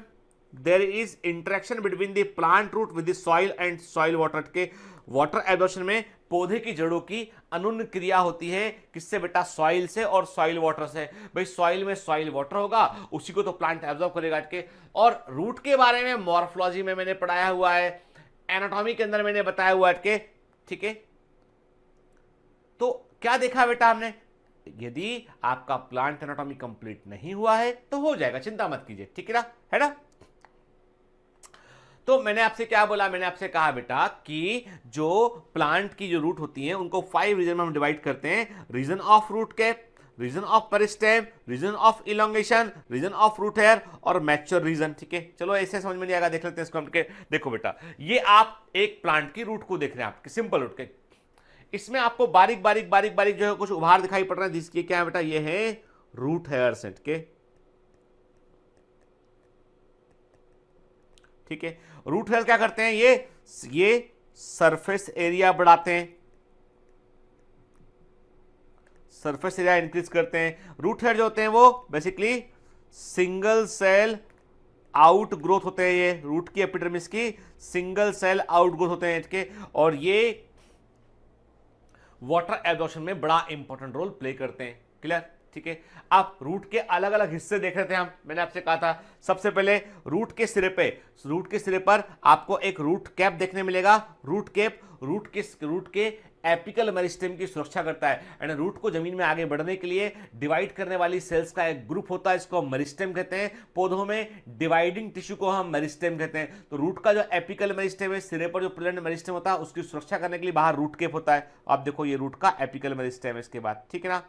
there is interaction between the plant root with the soil and soil water के वाटर एब्जॉर्प्शन में पौधे की जड़ों की अनुन क्रिया होती है, किससे बेटा, सॉइल से और सॉइल वाटर से। भाई सॉइल में सॉइल वाटर होगा, उसी को तो प्लांट एब्जॉर्ब करेगा के। और रूट के बारे में मॉर्फोलॉजी में मैंने पढ़ाया हुआ है, एनाटॉमी के अंदर मैंने बताया हुआ है के, ठीक है। तो क्या देखा बेटा हमने, यदि आपका प्लांट एनाटॉमी कंप्लीट नहीं हुआ है तो हो जाएगा, चिंता मत कीजिए, ठीक है ना। तो मैंने आपसे क्या बोला, मैंने आपसे कहा बेटा कि जो प्लांट की जो रूट होती हैं उनको 5 रीजन में हम डिवाइड करते हैं, region of root cap, region of meristem, region of elongation, region of root hair और मैच्योर रीजन, ठीक है। चलो ऐसे समझ में नहीं आएगा, देख लेते हैं इसको हम। देखो बेटा ये आप एक प्लांट की रूट को देख रहे हैं, आपके सिंपल रूट के, इसमें आपको बारीक बारीक बारीक बारीक जो है कुछ उभार दिखाई पड़ रहा है, जिसकी क्या है बेटा, ये है रूट हेयर सेट के, ठीक है। रूट हेयर क्या करते हैं, ये सरफेस एरिया बढ़ाते हैं, सरफेस एरिया इंक्रीज करते हैं। रूट हेयर जो होते हैं वो basically single sell out growth होते हैं, ये रूट की एपिडर्मिस की सिंगल सेल आउट ग्रोथ होते हैं, ठीक है। और ये वाटर एब्जॉर्प्शन में बड़ा इंपॉर्टेंट रोल प्ले करते हैं, क्लियर, ठीक है। आप रूट के अलग अलग हिस्से देख रहे थे हम, मैंने आपसे कहा था सबसे पहले रूट के सिरे पर आपको एक रूट कैप देखने मिलेगा, रूट कैप रूट के एपिकल मेरिस्टेम की सुरक्षा करता है। एंड रूट को जमीन में आगे बढ़ने के लिए डिवाइड करने वाली सेल्स का एक ग्रुप होता है, इसको हम मेरिस्टेम कहते हैं। पौधों में डिवाइडिंग टिश्यू को हम मेरिस्टेम कहते हैं। तो रूट का जो एपिकल मेरिस्टेम है, सिरे पर जो प्रेजेंट मेरिस्टेम होता है, उसकी सुरक्षा करने के लिए बाहर रूट केप होता है। आप देखो ये रूट का एपिकल मेरिस्टेम है इसके बाद, ठीक है ना।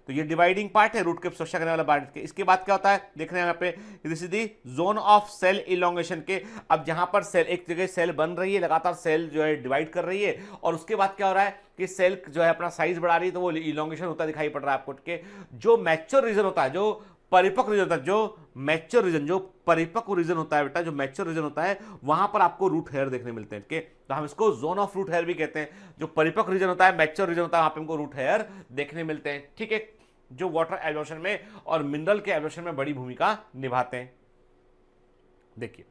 तो ये डिवाइडिंग पार्ट है, रूट केप सुरक्षा करने वाला पार्ट। इसके बाद क्या होता है देखने हैं यहाँ पे, this is the zone of cell elongation के। अब जहां पर सेल एक जगह सेल बन रही है, लगातार सेल जो है डिवाइड कर रही है, और उसके बाद क्या हो रहा है कि सेल जो है अपना साइज बढ़ा रही है, तो वो इलोंगेशन होता दिखाई पड़ रहा है आपको के। जो मैच्योर रीजन होता है, जो परिपक्व रीजन होता है, जो मैच्योर रीजन, जो परिपक्व रीजन होता है बेटा, जो मैच्योर रीजन होता है, वहां पर आपको रूट हेयर देखने मिलते हैं। तो हम इसको जोन ऑफ रूट हेयर भी कहते हैं। जो परिपक्व रीजन होता है, मैच्योर रीजन होता है, वहां पे हमको रूट हेयर देखने मिलते हैं, ठीक है, जो वाटर एब्जॉर्प्शन में और मिनरल के एब्जॉर्प्शन में बड़ी भूमिका निभाते हैं। देखिए,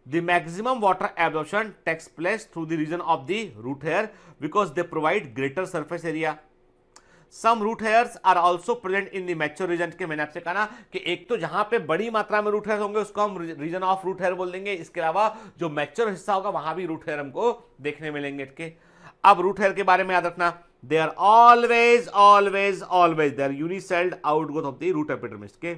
the maximum water absorption takes place through the region of the root hair because they provide greater surface area. Some root hairs are also present in the mature region के। मैंने आपसे कहा ना कि एक तो जहां पे बड़ी मात्रा में रूट हेयर होंगे उसको हम रीजन ऑफ रूट हेयर बोल देंगे, इसके अलावा जो मैच्योर हिस्सा होगा वहां भी रूट हेयर हमको देखने मिलेंगे के। अब रूट हेयर के बारे में याद रखना, they are always they are unicelled outgrowth of the root epidermis के।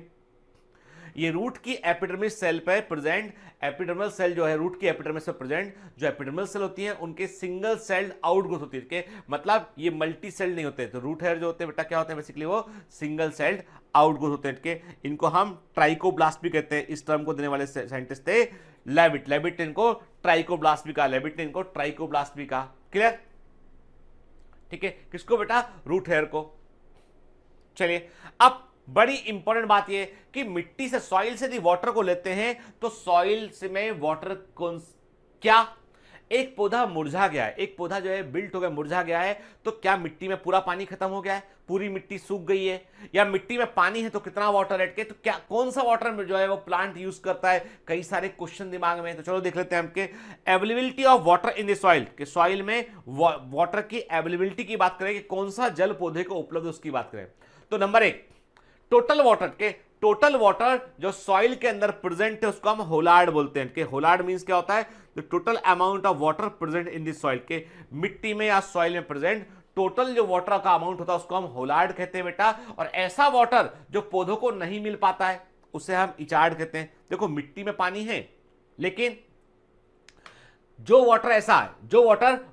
ये रूट की एपिडर्मिस सेल पे प्रेजेंट, एपिडर्मल सेल जो है रूट की एपिडर्मिस पे प्रेजेंट जो एपिडर्मल सेल होती हैं उनके सिंगल सेल्ड आउटग्रोथ होती है के, मतलब ये मल्टी सेल नहीं होते। तो रूट हेयर जो होते हैं बेटा क्या होते हैं, बेसिकली वो सिंगल सेल्ड आउटग्रोथ होते हैं के। इनको हम ट्राइकोब्लास्ट भी कहते हैं। इस टर्म को देने वाले साइंटिस्ट थे लेविट ने इनको ट्राइकोब्लास्ट भी कहा, लेविट ने इनको ट्राइकोब्लास्ट भी कहा। क्लियर, ठीक है, किसको बेटा, रूट हेयर को। चलिए, अब बड़ी इंपॉर्टेंट बात यह कि मिट्टी से, सॉइल से यदि वाटर को लेते हैं तो सॉइल से में वाटर कौन, क्या एक पौधा मुरझा गया है, एक पौधा जो है बिल्ट हो गया, मुरझा गया है, तो क्या मिट्टी में पूरा पानी खत्म हो गया है, पूरी मिट्टी सूख गई है, या मिट्टी में पानी है तो कितना वाटर ऐड के, तो क्या कौन सा वाटर जो है वो प्लांट यूज करता है, कई सारे क्वेश्चन दिमाग में। तो चलो देख लेते हैं हमके availability of water in the soil के, सॉइल में वाटर की अवेलेबिलिटी की बात करें कि कौन सा जल पौधे को उपलब्ध उसकी बात करें। तो नंबर 1 टोटल वाटर के, टोटल वाटर जो सॉइल के अंदर प्रेजेंट है उसको हम होलार्ड बोलते हैं कि होलार्ड मींस क्या होता है, the total amount of water present in this soil के, मिट्टी में या सॉइल में प्रेजेंट टोटल जो वाटर का अमाउंट होता है उसको हम होलार्ड कहते हैं बेटा। और ऐसा वाटर जो पौधों को नहीं मिल पाता है उसे हम इचार्ड कहते हैं। देखो मिट्टी में पानी है, लेकिन जो वाटर ऐसा है, जो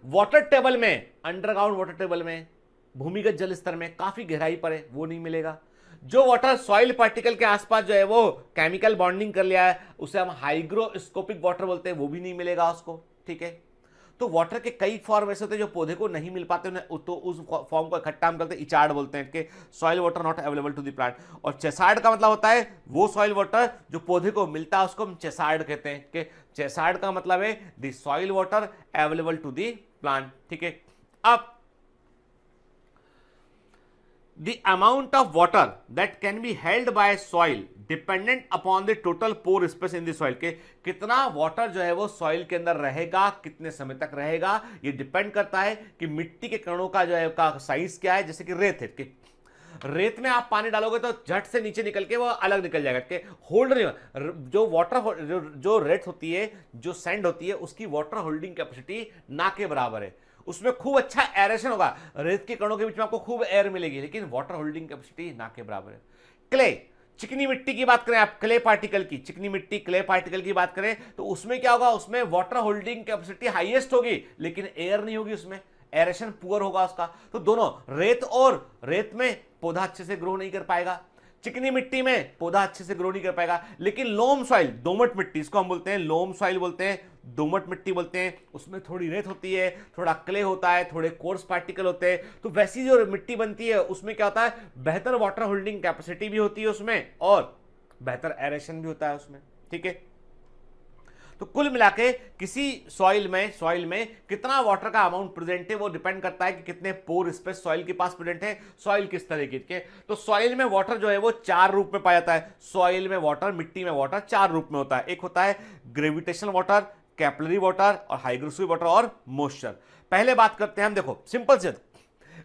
वाटर टेबल में, अंडरग्राउंड वाटर टेबल में, भूमिगत जल स्तर में काफी गहराई पर है, वो नहीं मिलेगा। जो वाटर सॉइल पार्टिकल के आसपास जो है वो केमिकल बॉन्डिंग कर लिया है उसे हम हाइग्रोस्कोपिक वाटर बोलते हैं, वो भी नहीं मिलेगा उसको, ठीक है। तो वाटर के कई फॉर्म ऐसे होते हैं जो पौधे को नहीं मिल पाते, उन्हें तो उस फॉर्म को इकट्ठा हम करते हैं इचार्ड बोलते हैं कि soil water not available to the plant. और चेसार्ड का मतलब होता है वो सॉइल वाटर जो पौधे को मिलता है उसको हम चेसार्ड कहते हैं कि चेसार्ड का मतलब है the soil water available to the plant, ठीक है। अब the amount of water that can be held by soil dependent upon the total pore space in the soil के, कितना वाटर जो है वो सॉइल के अंदर रहेगा, कितने समय तक रहेगा, ये डिपेंड करता है कि मिट्टी के कणों का जो है का साइज क्या है। जैसे कि रेत है कि रेत में आप पानी डालोगे तो झट से नीचे निकल के वो अलग निकल जाएगा कि होल्ड नहीं, जो वाटर जो रेत होती है, जो सैंड होती है, उसकी वाटर होल्डिंग कैपेसिटी ना के बराबर है। उसमें खूब अच्छा एरेशन होगा, रेत के कणों के बीच में आपको खूब एयर मिलेगी, लेकिन वाटर होल्डिंग कैपेसिटी ना के बराबर है। क्ले, चिकनी मिट्टी की बात करें आप, क्ले पार्टिकल की, चिकनी मिट्टी क्ले पार्टिकल की बात करें तो उसमें क्या होगा, उसमें वाटर होल्डिंग कैपेसिटी हाईएस्ट होगी लेकिन एयर नहीं होगी, उसमें एरेशन पुअर होगा उसका। तो दोनों रेत में पौधा अच्छे से ग्रो नहीं कर पाएगा, चिकनी मिट्टी में पौधा अच्छे से ग्रो नहीं कर पाएगा। लेकिन लोम सॉइल, दोमट मिट्टी, इसको हम बोलते हैं लोम सॉइल बोलते हैं, दोमट मिट्टी बोलते हैं, उसमें थोड़ी रेत होती है, थोड़ा क्ले होता है, थोड़े कोर्स पार्टिकल होते हैं। तो वैसी जो मिट्टी बनती है उसमें क्या होता है, बेहतर वाटर होल्डिंग कैपेसिटी भी होती है उसमें और बेहतर एरेशन भी होता है उसमें, ठीक है। तो कुल मिलाके किसी सॉइल में कितना वाटर का अमाउंट प्रेजेंट है वो डिपेंड करता है कि कितने पोर स्पेस सॉइल के पास प्रेजेंट है, सॉइल किस तरह के। तो सॉइल में वाटर जो है वो 4 रूप में पाया जाता है। सॉइल में वाटर, मिट्टी में वाटर 4 रूप में होता है। एक होता है ग्रेविटेशनल वाटर, कैपिलरी वाटर और हाइग्रोस्कोपिक वाटर और मॉइस्चर। पहले बात करते हैं हम, देखो सिंपल से,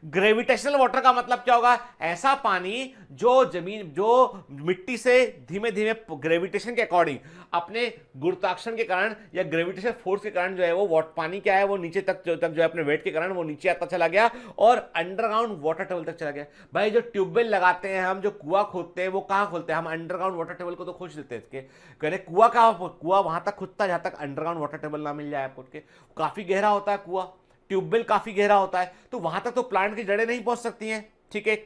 ग्रेविटेशनल वाटर का मतलब क्या होगा? ऐसा पानी जो मिट्टी से धीमे धीमे ग्रेविटेशन के अकॉर्डिंग, अपने गुरुत्वाकर्षण के कारण या ग्रेविटेशन फोर्स के कारण जो है वो पानी क्या है वो नीचे तक जो है अपने वेट के कारण वो नीचे आता चला गया और अंडरग्राउंड वाटर टेबल तक चला गया। भाई जो ट्यूबवेल लगाते हैं हम, जो कुआं खोदते हैं, वो कहां खोलते हैं हम? अंडरग्राउंड वाटर टेबल को तो खोज लेते हैं। कहते कुआं वहां तक खुदता है जहां तक अंडरग्राउंड वाटर टेबल ना मिल जाए आपको। काफी गहरा होता है कुआं, ट्यूबवेल काफी गहरा होता है, तो वहां तक तो प्लांट की जड़ें नहीं पहुंच सकती हैं। ठीक है,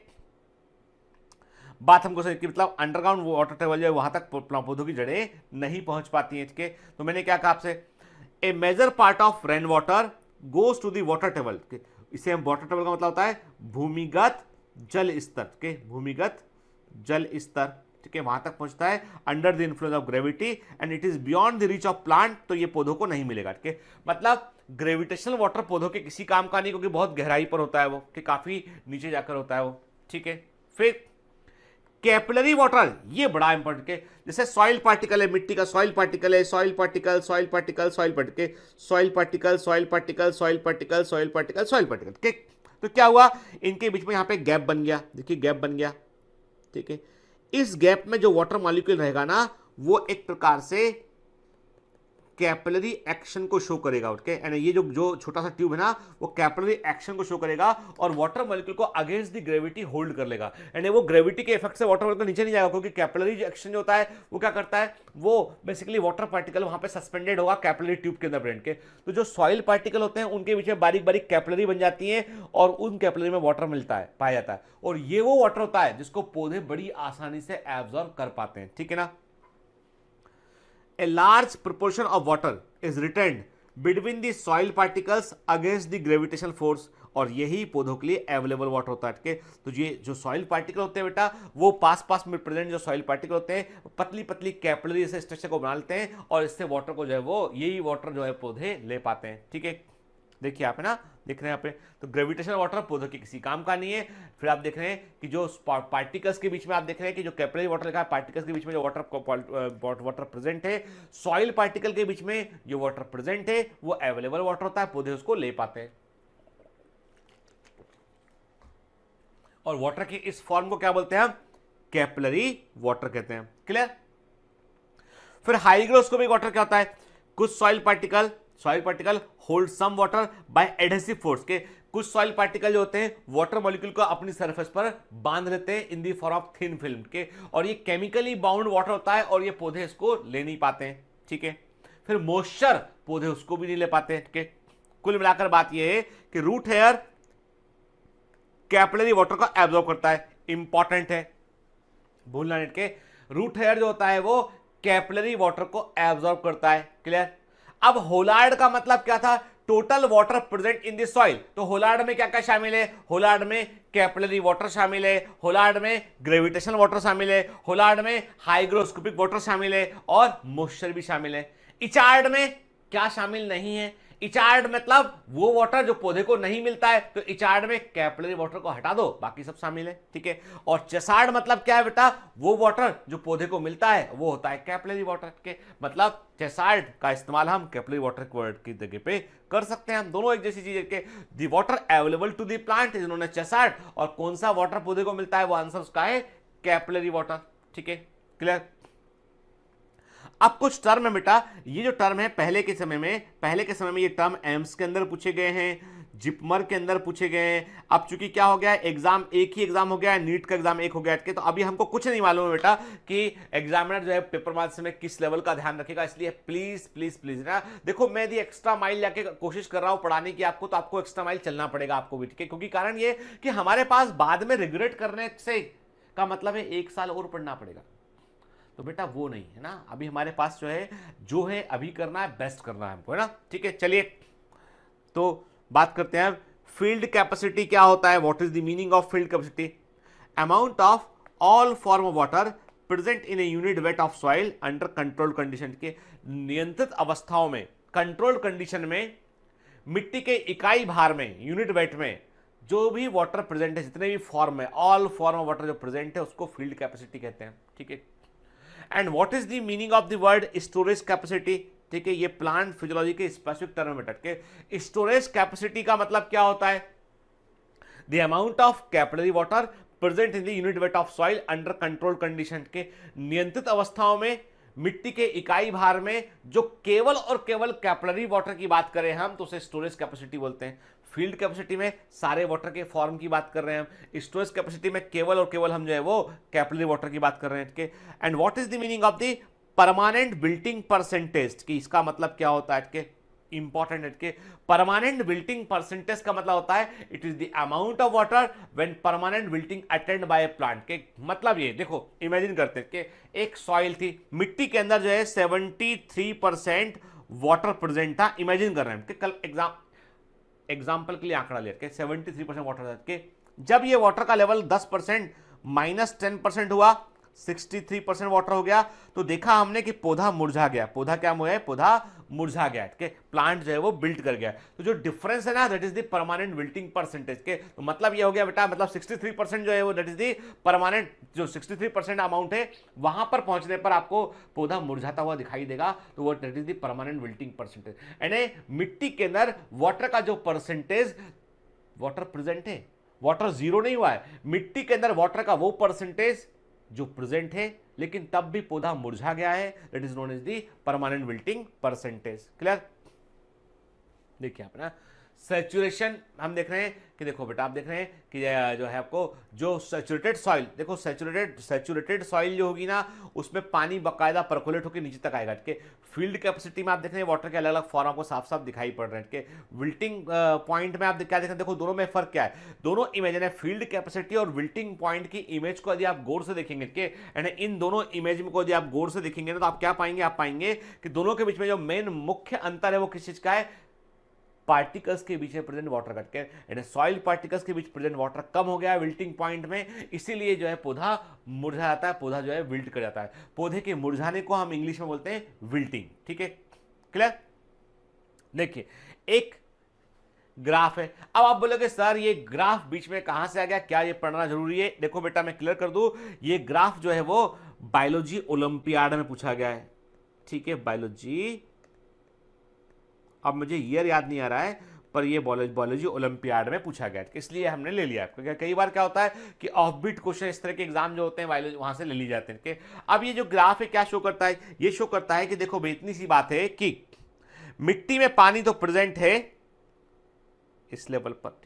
बात हमको सही कि मतलब अंडरग्राउंड वाटर टेबल जो है वहां तक पौधों की जड़ें नहीं पहुंच पाती हैं। ठीक है, तो मैंने क्या कहा आपसे, a major part of rain water goes to the water table. इसे हम वाटर टेबल का मतलब होता है भूमिगत जल स्तर के, भूमिगत जल स्तर। ठीक है, वहां तक पहुंचता है under the influence of gravity and it is beyond the reach of plant, तो ये पौधों को नहीं मिलेगा। ठीक है, मतलब ग्रेविटेशनल वाटर पौधों के किसी काम का नहीं, क्योंकि बहुत गहराई पर होता है वो, कि काफी नीचे जाकर होता है वो। ठीक है, फिर कैपिलरी वाटर, ये बड़ा इंपॉर्टेंट है। जैसे सॉइल पार्टिकल है, मिट्टी का सॉइल पार्टिकल है, soil particle, soil particle, soil particle, soil particle, soil particle, soil particle, soil particle, soil particle. ठीक, तो क्या हुआ, इनके बीच में यहां पे गैप बन गया। देखिए गैप बन गया। ठीक है, इस गैप में जो वाटर मॉलिक्यूल रहेगा ना, वो एक प्रकार से कैपिलरी एक्शन को शो करेगा। ओके, एंड ये जो छोटा सा ट्यूब है ना, वो कैपिलरी एक्शन को शो करेगा और वाटर मॉलिक्यूल को अगेंस्ट द ग्रेविटी होल्ड कर लेगा। एंड वो ग्रेविटी के इफेक्ट से वाटर मॉलिक्यूल नीचे नहीं जाएगा, क्योंकि कैपिलरी जो एक्शन जो होता है वो क्या करता है, वो बेसिकली वाटर पार्टिकल वहां पे सस्पेंडेड होगा कैपिलरी ट्यूब के अंदर ब्रेन के। तो जो सॉइल पार्टिकल होते हैं उनके बीच में बारीक बारीक कैपिलरी बन जाती है और उन कैपिलरी में वाटर मिलता है, पाया जाता है, और ये वो वाटर होता है जिसको पौधे बड़ी आसानी से एब्जॉर्ब कर पाते हैं। ठीक है ना, a large proportion of water is retained between the soil particles against the gravitational force, और यही पौधों के लिए अवेलेबल वाटर होता है। तो ये जो सॉइल पार्टिकल होते हैं बेटा, वो पास में प्रेजेंट जो सॉइल पार्टिकल होते हैं पतली पतली कैपिलरी से स्ट्रक्चर को बना लेते हैं और इससे वाटर को जो है वो, यही वाटर जो है पौधे ले पाते हैं। ठीक है, देखिए आप है ना, देख रहे हैं यहाँ पे, तो ग्रेविटेशनल वाटर पौधों के किसी काम का नहीं है। फिर आप देख रहे हैं कि जो पार्टिकल्स के बीच में आप देख रहे हैं कि जो कैपिलरी वाटर लिखा है, पार्टिकल्स के बीच में जो वाटर प्रेजेंट है, सॉइल पार्टिकल के बीच में जो वाटर प्रेजेंट है वो अवेलेबल वाटर होता है, पौधे उसको ले पाते हैं। और वाटर के इस फॉर्म को क्या बोलते हैं हम? कैपिलरी वाटर कहते हैं। क्लियर? फिर हाइग्रोस्कोपिक वाटर क्या होता है? कुछ soil particle hold some water by adhesive force के, कुछ सॉइल पार्टिकल जो होते हैं वाटर मॉलिक्यूल को अपनी सरफेस पर बांध लेते हैं in the form of thin film के, और ये केमिकली बाउंड वाटर होता है और ये पौधे इसको ले नहीं पाते हैं। ठीक है, फिर मॉइस्चर पौधे उसको भी नहीं ले पाते हैं। ठीक है, कुल मिलाकर बात यह है कि रूट हेयर कैपिलरी वाटर को एब्जॉर्ब करता है, इंपॉर्टेंट है, भूलना नहीं के, रूट हेयर जो होता है वो कैपिलरी वाटर को एब्जॉर्ब करता है। क्लियर? अब होलार्ड का मतलब क्या था? Total water present in the soil. तो होलार्ड में क्या क्या शामिल है? होलार्ड में कैपिलरी वाटर शामिल है, होलार्ड में ग्रेविटेशनल वाटर शामिल है, होलार्ड में हाइग्रोस्कोपिक वाटर शामिल है और मॉइस्चर भी शामिल है। इचार्ड में क्या शामिल नहीं है? इचार्ड मतलब वो वाटर जो पौधे को नहीं मिलता है, तो इचार्ड में कैपिलरी वाटर को हटा दो, बाकी सब शामिल है। ठीक है, और चेसार्ड मतलब क्या है बेटा? वो वाटर जो पौधे को मिलता है वो होता है कैपिलरी वाटर के, मतलब चेसार्ड का इस्तेमाल हम कैपिलरी वाटर की जगह पे कर सकते हैं। हम दोनों एक जैसी चीज के, the water available to the plant इन्होंने चेसार्ड, और कौन सा वाटर पौधे को मिलता है वो आंसर उसका है कैपिलरी वाटर। ठीक है, क्लियर? अब कुछ टर्म है बेटा, ये जो टर्म है पहले के समय में ये टर्म एम्स के अंदर पूछे गए हैं, जिपमर के अंदर पूछे गए हैं। अब चूंकि क्या हो गया है, एग्जाम एक ही एग्जाम हो गया है, नीट का एग्जाम एक हो गया है, तो अभी हमको कुछ नहीं मालूम है बेटा कि एग्जामिनर जो है पेपर मार्क्स में किस लेवल का ध्यान रखेगा। इसलिए प्लीज प्लीज प्लीज ना, देखो मैं यदि एक्स्ट्रा माइल जाके कोशिश कर रहा हूं पढ़ाने की आपको, तो आपको एक्स्ट्रा माइल चलना पड़ेगा आपको भी। ठीक है, क्योंकि कारण ये कि हमारे पास बाद में रिग्रेट करने से का मतलब है 1 साल और पढ़ना पड़ेगा, तो बेटा वो नहीं है ना। अभी हमारे पास जो है अभी करना है, बेस्ट करना है हमको, है ना। ठीक है, चलिए तो बात करते हैं फील्ड कैपेसिटी क्या होता है। What is the meaning of field capacity? Amount of all form of water present in a unit weight of soil under controlled condition के, नियंत्रित अवस्थाओं में, कंट्रोल्ड कंडीशन में, मिट्टी के इकाई भार में, यूनिट वेट में जो भी वाटर प्रेजेंट है, जितने भी फॉर्म है, ऑल फॉर्म ऑफ वाटर जो प्रेजेंट है उसको फील्ड कैपेसिटी कहते हैं। ठीक है, and what is the meaning of the word storage capacity? ठीक है, ये प्लांट फिजियोलॉजी के स्पेसिफिक टर्म में के स्टोरेज कैपेसिटी का मतलब क्या होता है? The amount of capillary water present in the unit weight of soil under control condition के नियंत्रित अवस्थाओं में मिट्टी के इकाई भार में जो केवल और केवल कैपिलरी वाटर की बात करें हम तो उसे स्टोरेज कैपेसिटी बोलते हैं। फील्ड कैपेसिटी में सारे वाटर के फॉर्म की बात कर रहे हैं हम, स्टोरेज कैपेसिटी में केवल और केवल हम जो है वो कैपिलरी वाटर की बात कर रहे हैं। And what is the meaning of the permanent wilting percentage, कि इसका मतलब क्या होता है कि इंपॉर्टेंट है कि परमानेंट विल्टिंग परसेंटेज का मतलब होता है it is the amount of water when permanent wilting attend by plant. के मतलब ये देखो, इमेजिन करते हैं कि एक सॉइल थी, मिट्टी के अंदर जो है 73% वाटर प्रेजेंट था। इमेजिन कर रहे हैं कि कल एग्जाम्पल के लिए आंकड़ा लेके 73% वाटर था कि जब ये वाटर का लेवल 10% माइनस 10% हुआ, 63% वाटर हो गया, तो देखा हमने कि पौधा मुरझा गया। पौधा क्या हुआ है? पौधा मुरझा गया कि प्लांट जो है वो बिल्ट कर गया। तो जो डिफरेंस है ना, that is the permanent wilting percentage के। तो मतलब ये हो गया बेटा, मतलब 63% जो है वो दैट इज द परमानेंट, जो 63% अमाउंट है वहां पर पहुंचने पर आपको पौधा मुरझाता हुआ दिखाई देगा, तो वो that is the permanent wilting percentage. यानी मिट्टी के अंदर वाटर का जो परसेंटेज वाटर प्रेजेंट है, वाटर जीरो नहीं हुआ है, मिट्टी के अंदर वाटर का वो परसेंटेज जो प्रेजेंट है लेकिन तब भी पौधा मुरझा गया है, that is known as the permanent wilting percentage. Clear? देखिए आप ना, सैचुरेशन हम देख रहे हैं कि देखो बेटा, आप देख रहे हैं कि जो है आपको जो सैचुरेटेड सॉइल, देखो सैचुरेटेड सॉइल जो होगी ना, उसमें पानी बकायदा परकोलेट होकर नीचे तक आएगा। कि फील्ड कैपेसिटी में आप देख रहे हैं वाटर के अलग अलग फॉर्म आपको साफ साफ दिखाई पड़ रहे हैं। कि विल्टिंग पॉइंट में आप क्या देख रहे हैं, देखो दोनों में फर्क क्या है। दोनों इमेज है, फील्ड कैपेसिटी और विल्टिंग पॉइंट की इमेज को यदि आप गौर से देखेंगे कि इन दोनों इमेज को यदि आप गौर से देखेंगे ना, तो आप क्या पाएंगे? आप पाएंगे कि दोनों के बीच में जो मेन मुख्य अंतर है वो किस चीज का है? पार्टिकल्स के बीच में प्रेजेंट वाटर कट के सॉइल पार्टिकल्स के बीच प्रेजेंट वाटर कम हो गया विल्टिंग पॉइंट में, इसीलिए जो है पौधा मुरझा जाता है, पौधा जो है विल्ट कर जाता है। पौधे के मुरझाने को हम इंग्लिश में बोलते हैं विल्टिंग। ठीक है, क्लियर? देखिए एक ग्राफ है। अब आप बोलोगे सर ये ग्राफ बीच में कहां से आ गया, क्या ये पढ़ना जरूरी है? देखो बेटा मैं क्लियर कर दूं, ये ग्राफ जो है वो बायोलॉजी ओलंपियाड में पूछा गया है। ठीक है, बायोलॉजी, अब मुझे ईयर याद नहीं आ रहा है, पर ये बायोलॉजी ओलंपियाड में पूछा गया, इसलिए हमने ले लिया। क्योंकि कई बार क्या होता है कि ऑफ बीट क्वेश्चन इस तरह के एग्जाम जो होते हैं बायोलॉजी वहां से ले लिए जाते हैं। अब ये जो ग्राफ है क्या शो करता है? ये शो करता है कि देखो भाई इतनी सी बात है कि मिट्टी में पानी तो प्रेजेंट है इस लेवल पर,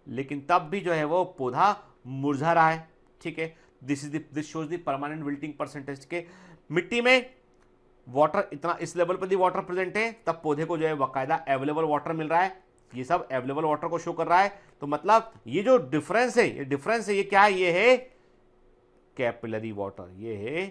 लेकिन तब भी जो है वो पौधा मुरझा रहा है। ठीक है, this shows the permanent wilting percentage. के मिट्टी में वाटर इतना इस लेवल पर दी वाटर प्रेजेंट है, तब पौधे को जो है बाकायदा अवेलेबल वाटर मिल रहा है। ये सब अवेलेबल वाटर को शो कर रहा है। तो मतलब ये जो डिफरेंस है, ये क्या है? ये है कैपिलरी वाटर। ये है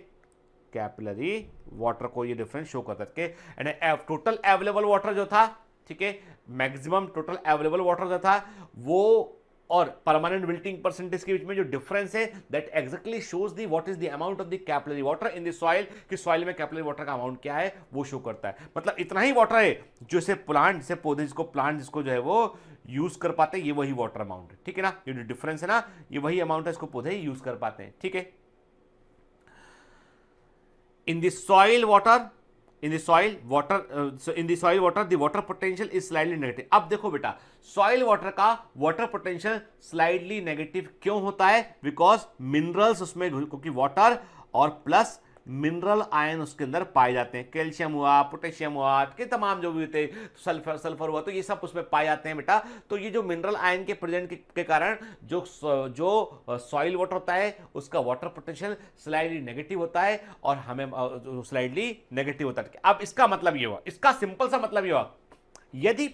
कैपिलरी वाटर को ये डिफरेंस शो करता है। कि टोटल अवेलेबल वाटर जो था, ठीक है, मैक्सिमम टोटल अवेलेबल वाटर जो था वो और परमानेंट विल्टिंग परसेंटेज के बीच में जो डिफरेंस है, that exactly shows the what is the amount of the capillary water in the soil. कि सॉइल में कैपिलरी वाटर का अमाउंट क्या है वो शो करता है। मतलब इतना ही वाटर है जो से प्लांट से पौधे जिसको जो है वो यूज कर पाते हैं, ये वही वाटर अमाउंट है। ठीक है ना, ये जो डिफरेंस है ना, ये वही अमाउंट है, इसको पौधे यूज कर पाते हैं। ठीक है, in the soil water the water potential is slightly negative। अब देखो बेटा, सॉइल वाटर का वाटर पोटेंशियल स्लाइडली नेगेटिव क्यों होता है? बिकॉज मिनरल्स उसमें, क्योंकि वाटर और प्लस मिनरल आयन उसके अंदर पाए जाते हैं। कैल्शियम हुआ, पोटेशियम हुआ, के तमाम जो भी होते हैं, सल्फर हुआ, तो ये सब उसमें पाए जाते हैं बेटा। तो ये जो मिनरल आयन के प्रेजेंट के कारण जो सॉइल वाटर होता है उसका वाटर पोटेंशियल स्लाइडली नेगेटिव होता है, और हमें स्लाइडली नेगेटिव होता है। अब इसका मतलब ये हुआ, इसका सिंपल सा मतलब ये हुआ, यदि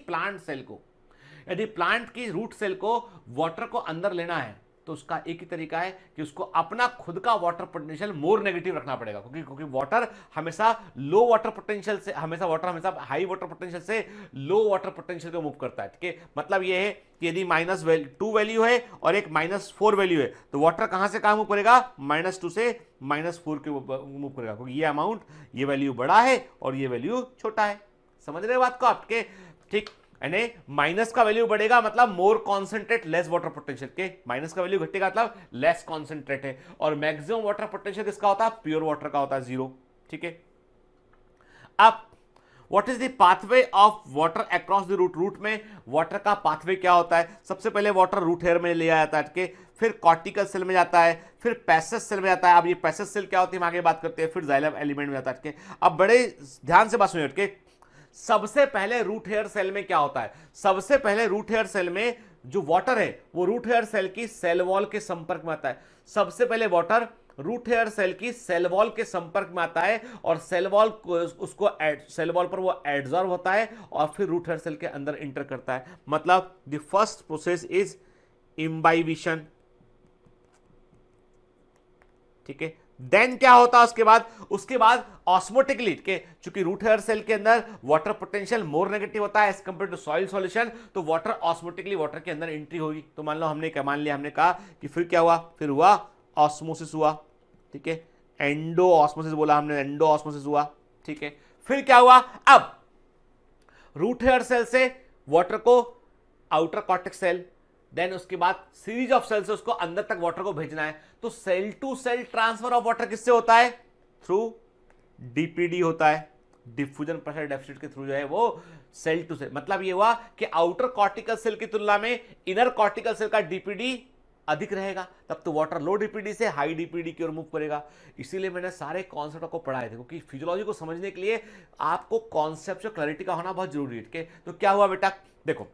प्लांट की रूट सेल को वाटर को अंदर लेना है तो उसका एक ही तरीका है कि उसको अपना खुद का वाटर पोटेंशियल मोर नेगेटिव रखना पड़ेगा। क्योंकि वाटर हमेशा लो वाटर पोटेंशियल से, हमेशा हाई वाटर पोटेंशियल से लो वाटर पोटेंशियल को मूव करता है। ठीक है, मतलब ये है कि यदि -2 वैल्यू है और एक -4 वैल्यू है, तो वाटर कहां से कहां मूव करेगा? -2 से -4 के मूव करेगा, क्योंकि ये अमाउंट, ये वैल्यू बड़ा है और ये वैल्यू छोटा है। समझ रहे बात को आपके? ठीक, यानी माइनस का वैल्यू बढ़ेगा मतलब मोर कॉन्सेंट्रेट लेस वाटर पोटेंशियल। के माइनस का वैल्यू घटेगा मतलब लेस कॉन्सेंट्रेट है, और मैक्सिमम वाटर पोटेंशियल किसका होता है? प्योर वाटर का होता है 0। ठीक है, अब what is the pathway of water across the root. Root में वाटर का पाथवे क्या होता है? सबसे पहले वाटर रूट हेयर में लिया जाता है, फिर कॉर्टिकल सेल में जाता है, फिर पैसेज सेल में जाता है। अब ये पैसेज सेल क्या होती है हम आगे बात करते हैं। फिर जाइलम एलिमेंट में जाता है। अब बड़े ध्यान से बात सुनिए। सबसे पहले रूट हेयर सेल में क्या होता है? सबसे पहले रूट हेयर सेल में जो वाटर है वो रूट हेयर सेल की सेल वॉल के संपर्क में आता है। सबसे पहले वाटर रूट हेयर सेल की सेल वॉल के संपर्क में आता है और सेल वॉल सेल वॉल पर वो एडजॉर्ब होता है और फिर रूट हेयर सेल के अंदर इंटर करता है। मतलब the first process is imbibition, ठीक है। देन क्या होता है उसके बाद ऑस्मोटिकली के, चूंकि रूट हेयर सेल के अंदर वाटर पोटेंशियल मोर नेगेटिव होता है as compare to soil solution, तो वाटर ऑस्मोटिकली वाटर के अंदर एंट्री होगी। तो मान लो हमने कहा कि फिर क्या हुआ? फिर हुआ ऑस्मोसिस हुआ, ठीक है। एंडो ऑस्मोसिस बोला हमने, एंडो ऑस्मोसिस हुआ, ठीक है। फिर क्या हुआ? अब रूट हेयर सेल से वाटर को आउटर कॉर्टेक्स सेल, देन उसके बाद सीरीज ऑफ सेल से उसको अंदर तक वाटर को भेजना है। तो cell to cell transfer of water किससे होता है? थ्रू डीपीडी होता है, डिफ्यूजन प्रेशर डेफिसिट के थ्रू जो है वो सेल टू सेल। मतलब ये हुआ कि आउटर कॉर्टिकल सेल की तुलना में इनर कॉर्टिकल सेल का डीपीडी अधिक रहेगा, तब तो वाटर लो डीपीडी से हाई डीपीडी की ओर मूव करेगा। इसीलिए मैंने सारे कॉन्सेप्ट को पढ़ाए थे, क्योंकि फिजियोलॉजी को समझने के लिए आपको कॉन्सेप्चुअल क्लैरिटी का होना बहुत जरूरी है। तो क्या हुआ बेटा? देखो,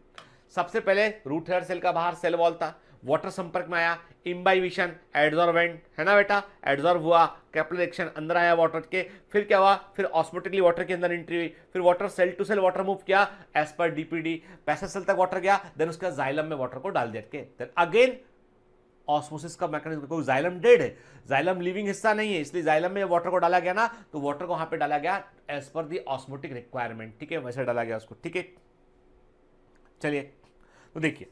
सबसे पहले रूट हेयर सेल का बाहर सेल वॉल था, वाटर संपर्क में आया, इम्बाइबिशन, एडजॉर्बेंट है ना बेटा, एडजॉर्ब हुआ, कैपिलरी एक्शन, अंदर आया वाटर के। फिर क्या हुआ? फिर ऑस्मोटिकली वाटर के अंदर एंट्री हुई, फिर water cell to cell water move किया as per DPD, passage cell तक वाटर गया, देन उसका जाइलम में वाटर को डाल दिया के। देन अगेन ऑस्मोसिस का मैकेनिज्म, क्योंकि जाइलम डेड है, जाइलम लिविंग हिस्सा नहीं है, इसलिए जाइलम में वाटर को डाला गया ना, तो वाटर को वहां पे डाला गया एज पर दी ऑस्मोटिक रिक्वायरमेंट, ठीक है, वैसे डाला गया उसको, ठीक है। चलिए, तो देखिए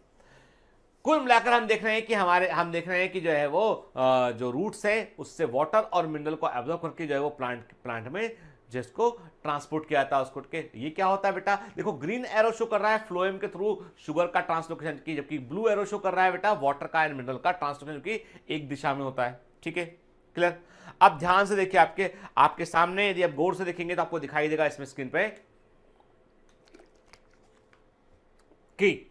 कुल मिलाकर हम देख रहे हैं कि जो है वो जो रूट्स है उससे वाटर और मिनरल को एब्जॉर्ब करके जो है वो प्लांट में जिसको ट्रांसपोर्ट किया जाता है उसको के। ये क्या होता है बेटा? देखो, ग्रीन एरो शो कर रहा है फ्लोएम के थ्रू शुगर का ट्रांसलोकेशन की, जबकि ब्लू एरो शो कर रहा है बेटा वाटर का एंड मिनरल का ट्रांसलोकेशन, जो कि एक दिशा में होता है, ठीक है, क्लियर। अब ध्यान से देखिए, आपके सामने यदि आप गौर से देखेंगे तो आपको दिखाई देगा इसमें स्क्रीन पे कि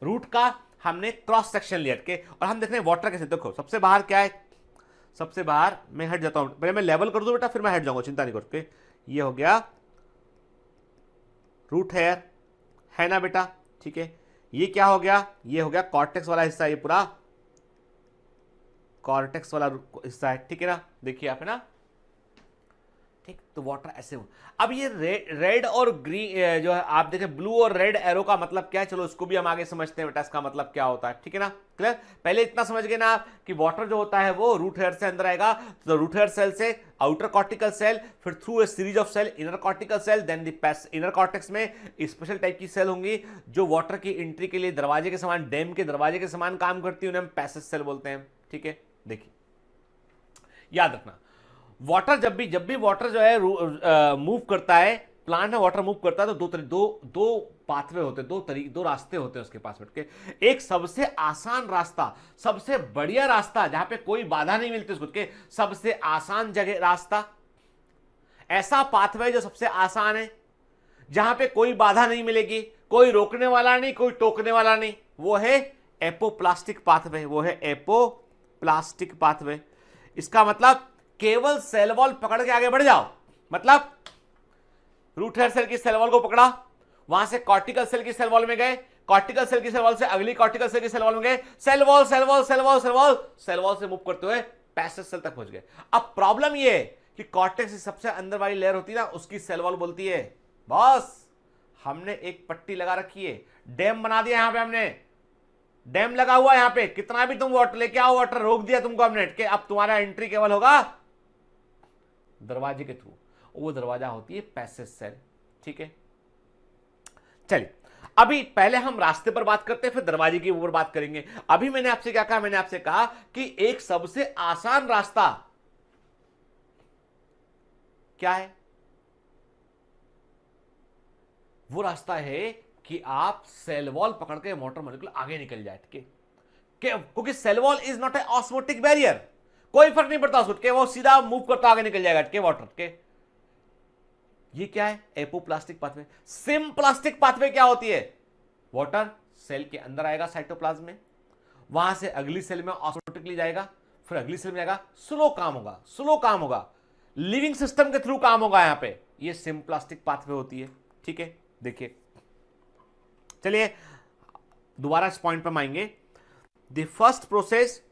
रूट का हमने क्रॉस सेक्शन लिया के, और हम देख रहे हैं वाटर कैसे। देखो, सबसे बाहर क्या है? सबसे बाहर मैं हट जाता हूं, पहले मैं लेवल कर दूं बेटा, फिर मैं हट जाऊंगा, चिंता नहीं करके। ये हो गया रूट हेयर, है ना बेटा, ठीक है। ये क्या हो गया? ये हो गया कॉर्टेक्स वाला हिस्सा, ये पूरा कॉर्टेक्स वाला हिस्सा है, ठीक है ना। देखिए आप, है ना, ठीक। तो वाटर ऐसे हो। अब ये रेड और ग्रीन जो है आप देखें, ब्लू और रेड एरो का मतलब क्या है? चलो इसको भी हम आगे समझते हैं बेटा, इसका मतलब क्या होता है, ठीक है ना, क्लियर। पहले इतना समझ गए ना आप कि वाटर जो होता है वो रूट हेयर से अंदर आएगा, तो रूट हेयर सेल से आउटर कॉर्टिकल सेल, फिर through a series of cell inner cortical cell, then the inner cortex में स्पेशल टाइप की सेल होंगी जो वाटर की एंट्री के लिए दरवाजे के समान, डैम के दरवाजे के समान काम करती है, उन्हें हम पैसेज सेल बोलते हैं, ठीक है। देखिए, याद रखना, वाटर जब भी वाटर जो है मूव करता है, प्लांट में वाटर मूव करता है, तो दो पाथवे होते हैं, दो रास्ते होते हैं उसके पास बैठ के। एक सबसे आसान रास्ता, सबसे बढ़िया रास्ता जहां पे कोई बाधा नहीं मिलती उसको के, सबसे आसान जगह रास्ता, ऐसा पाथवे जो सबसे आसान है, जहां पे कोई बाधा नहीं मिलेगी, कोई रोकने वाला नहीं, कोई टोकने वाला नहीं, वो है एपोप्लास्टिक पाथवे, वो है एपोप्लास्टिक पाथवे। इसका मतलब केवल सेल वॉल पकड़ के आगे बढ़ जाओ, मतलब रूट हेयर सेल की सेल वॉल को पकड़ा, वहां से कॉर्टिकल सेल की सेल वॉल में गए, कॉर्टिकल सेल की सेल वॉल से अगली कॉर्टिकल सेल की सेल वॉल में गए, सेल वॉल से मूव करते हुए पैसेज सेल तक पहुंच गए। अब प्रॉब्लम ये है कि कॉर्टेक्स की सबसे अंदर वाली लेयर होती है ना, उसकी सेल वॉल बोलती है बॉस हमने एक पट्टी लगा रखी है, डैम बना दिया, यहां पे हमने डैम लगा हुआ है, यहां पे कितना भी तुम वाटर लेके आओ, वाटर रोक दिया तुमको हमने, कि अब तुम्हारा एंट्री केवल होगा दरवाजे के थ्रू, वो दरवाजा होती है पैसेज सेल, ठीक है। चलिए, अभी पहले हम रास्ते पर बात करते हैं, फिर दरवाजे के ऊपर बात करेंगे। अभी मैंने आपसे क्या कहा? मैंने आपसे कहा कि एक सबसे आसान रास्ता क्या है? वो रास्ता है कि आप सेल वॉल पकड़ के मोटर मॉलिक्यूल आगे निकल जाए, ठीक है, क्योंकि cell wall is not a osmotic barrier, कोई फर्क नहीं पड़ता उसको, वो सीधा मूव करता आगे निकल जाएगा के वाटर के। ये क्या है? Apoplastic pathway. सिम्प्लास्टिक पाथवे क्या होती है? वाटर सेल के अंदर आएगा साइटोप्लाज्म में, वहां से अगली सेल में ऑटोमेटिकली जाएगा, फिर अगली सेल में जाएगा, स्लो काम होगा, स्लो काम होगा, लिविंग सिस्टम के थ्रू काम होगा। यहां पे ये सिम्प्लास्टिक पाथवे होती है। ठीक है, देखिए, चलिए दोबारा इस पॉइंट पर आएंगे। The first process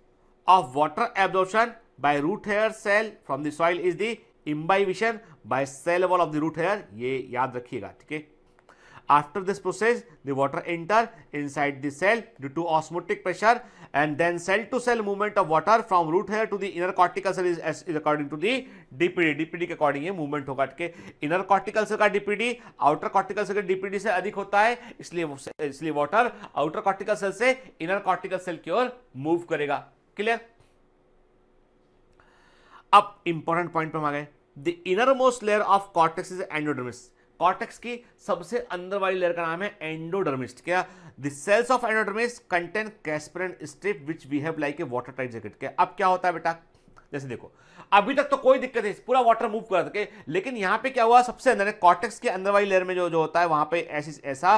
of water absorption by root hair cell from the soil is the imbibition by cell wall of the root hair। ये याद रखिएगा, ठीक है। After this process, the water enter inside the cell due to osmotic pressure, and then cell to cell movement of water from root hair to the inner cortical cell is according to the DPD। DPD के according ये movement होगा, ठीक है। Inner cortical cell का DPD outer cortical cell के DPD से अधिक होता है, इसलिए वाटर आउटर कॉर्टिकल सेल से इनर कॉर्टिकल सेल की ओर मूव करेगा। क्लियर? अब इंपॉर्टेंट पॉइंट पर आ गए। The inner most layer of cortex is endodermis. Cortex की सबसे अंदर वाली लेयर का नाम है एंडोडर्मिस। क्या? The cells of endodermis contain casparian strip which behave like a water tight jacket. क्या? अब क्या होता है बेटा, जैसे देखो, अभी तक तो कोई दिक्कत है, पूरा वाटर मूव कर सके, लेकिन यहां पे क्या हुआ, सबसे अंदर कॉर्टेक्स के अंदर वाली लेयर में जो होता है वहां पे ऐसा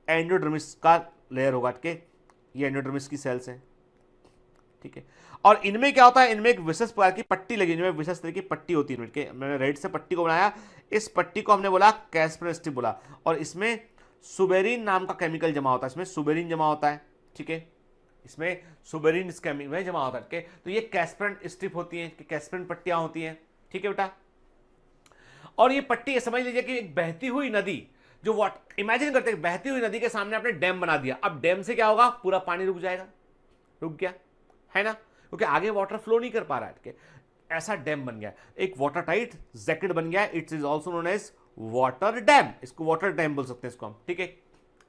एंडोडर्मिस का लेयर होगा। ठीक है, ये एंडोडर्मिस की सेल्स हैं, ठीक है। और इनमें क्या होता है, इनमें एक विशेष प्रकार की पट्टी लगी, इनमें विशेष तरह की पट्टी होती है। इनके मैंने रेड से पट्टी को बनाया, इस पट्टी को हमने बोला कैस्परेंट स्ट्रिप बोला, और इसमें सुबेरिन नाम का केमिकल जमा होता है, इसमें सुबेरिन जमा होता है, ठीक है, इसमें सुबेरिन इस केमिकल में जमा होता है, ठीक है। तो ये कैस्परेंट स्ट्रिप होती है, कैस्परेंट पट्टियां होती हैं, ठीक है बेटा। और ये पट्टी समझ लीजिए कि एक बहती हुई नदी, जो वाटर इमेजिन करते हैं, बहती हुई नदी के सामने आपने डैम बना दिया। अब डैम से क्या होगा, पूरा पानी रुक जाएगा, रुक गया है ना, क्योंकि आगे वाटर फ्लो नहीं कर पा रहा है, ठीक है। ऐसा डैम बन गया, एक वाटर टाइट जैकेट बन गया, it is also known as water dam, इसको वाटर डैम बोल सकते हैं इसको हम, ठीक है।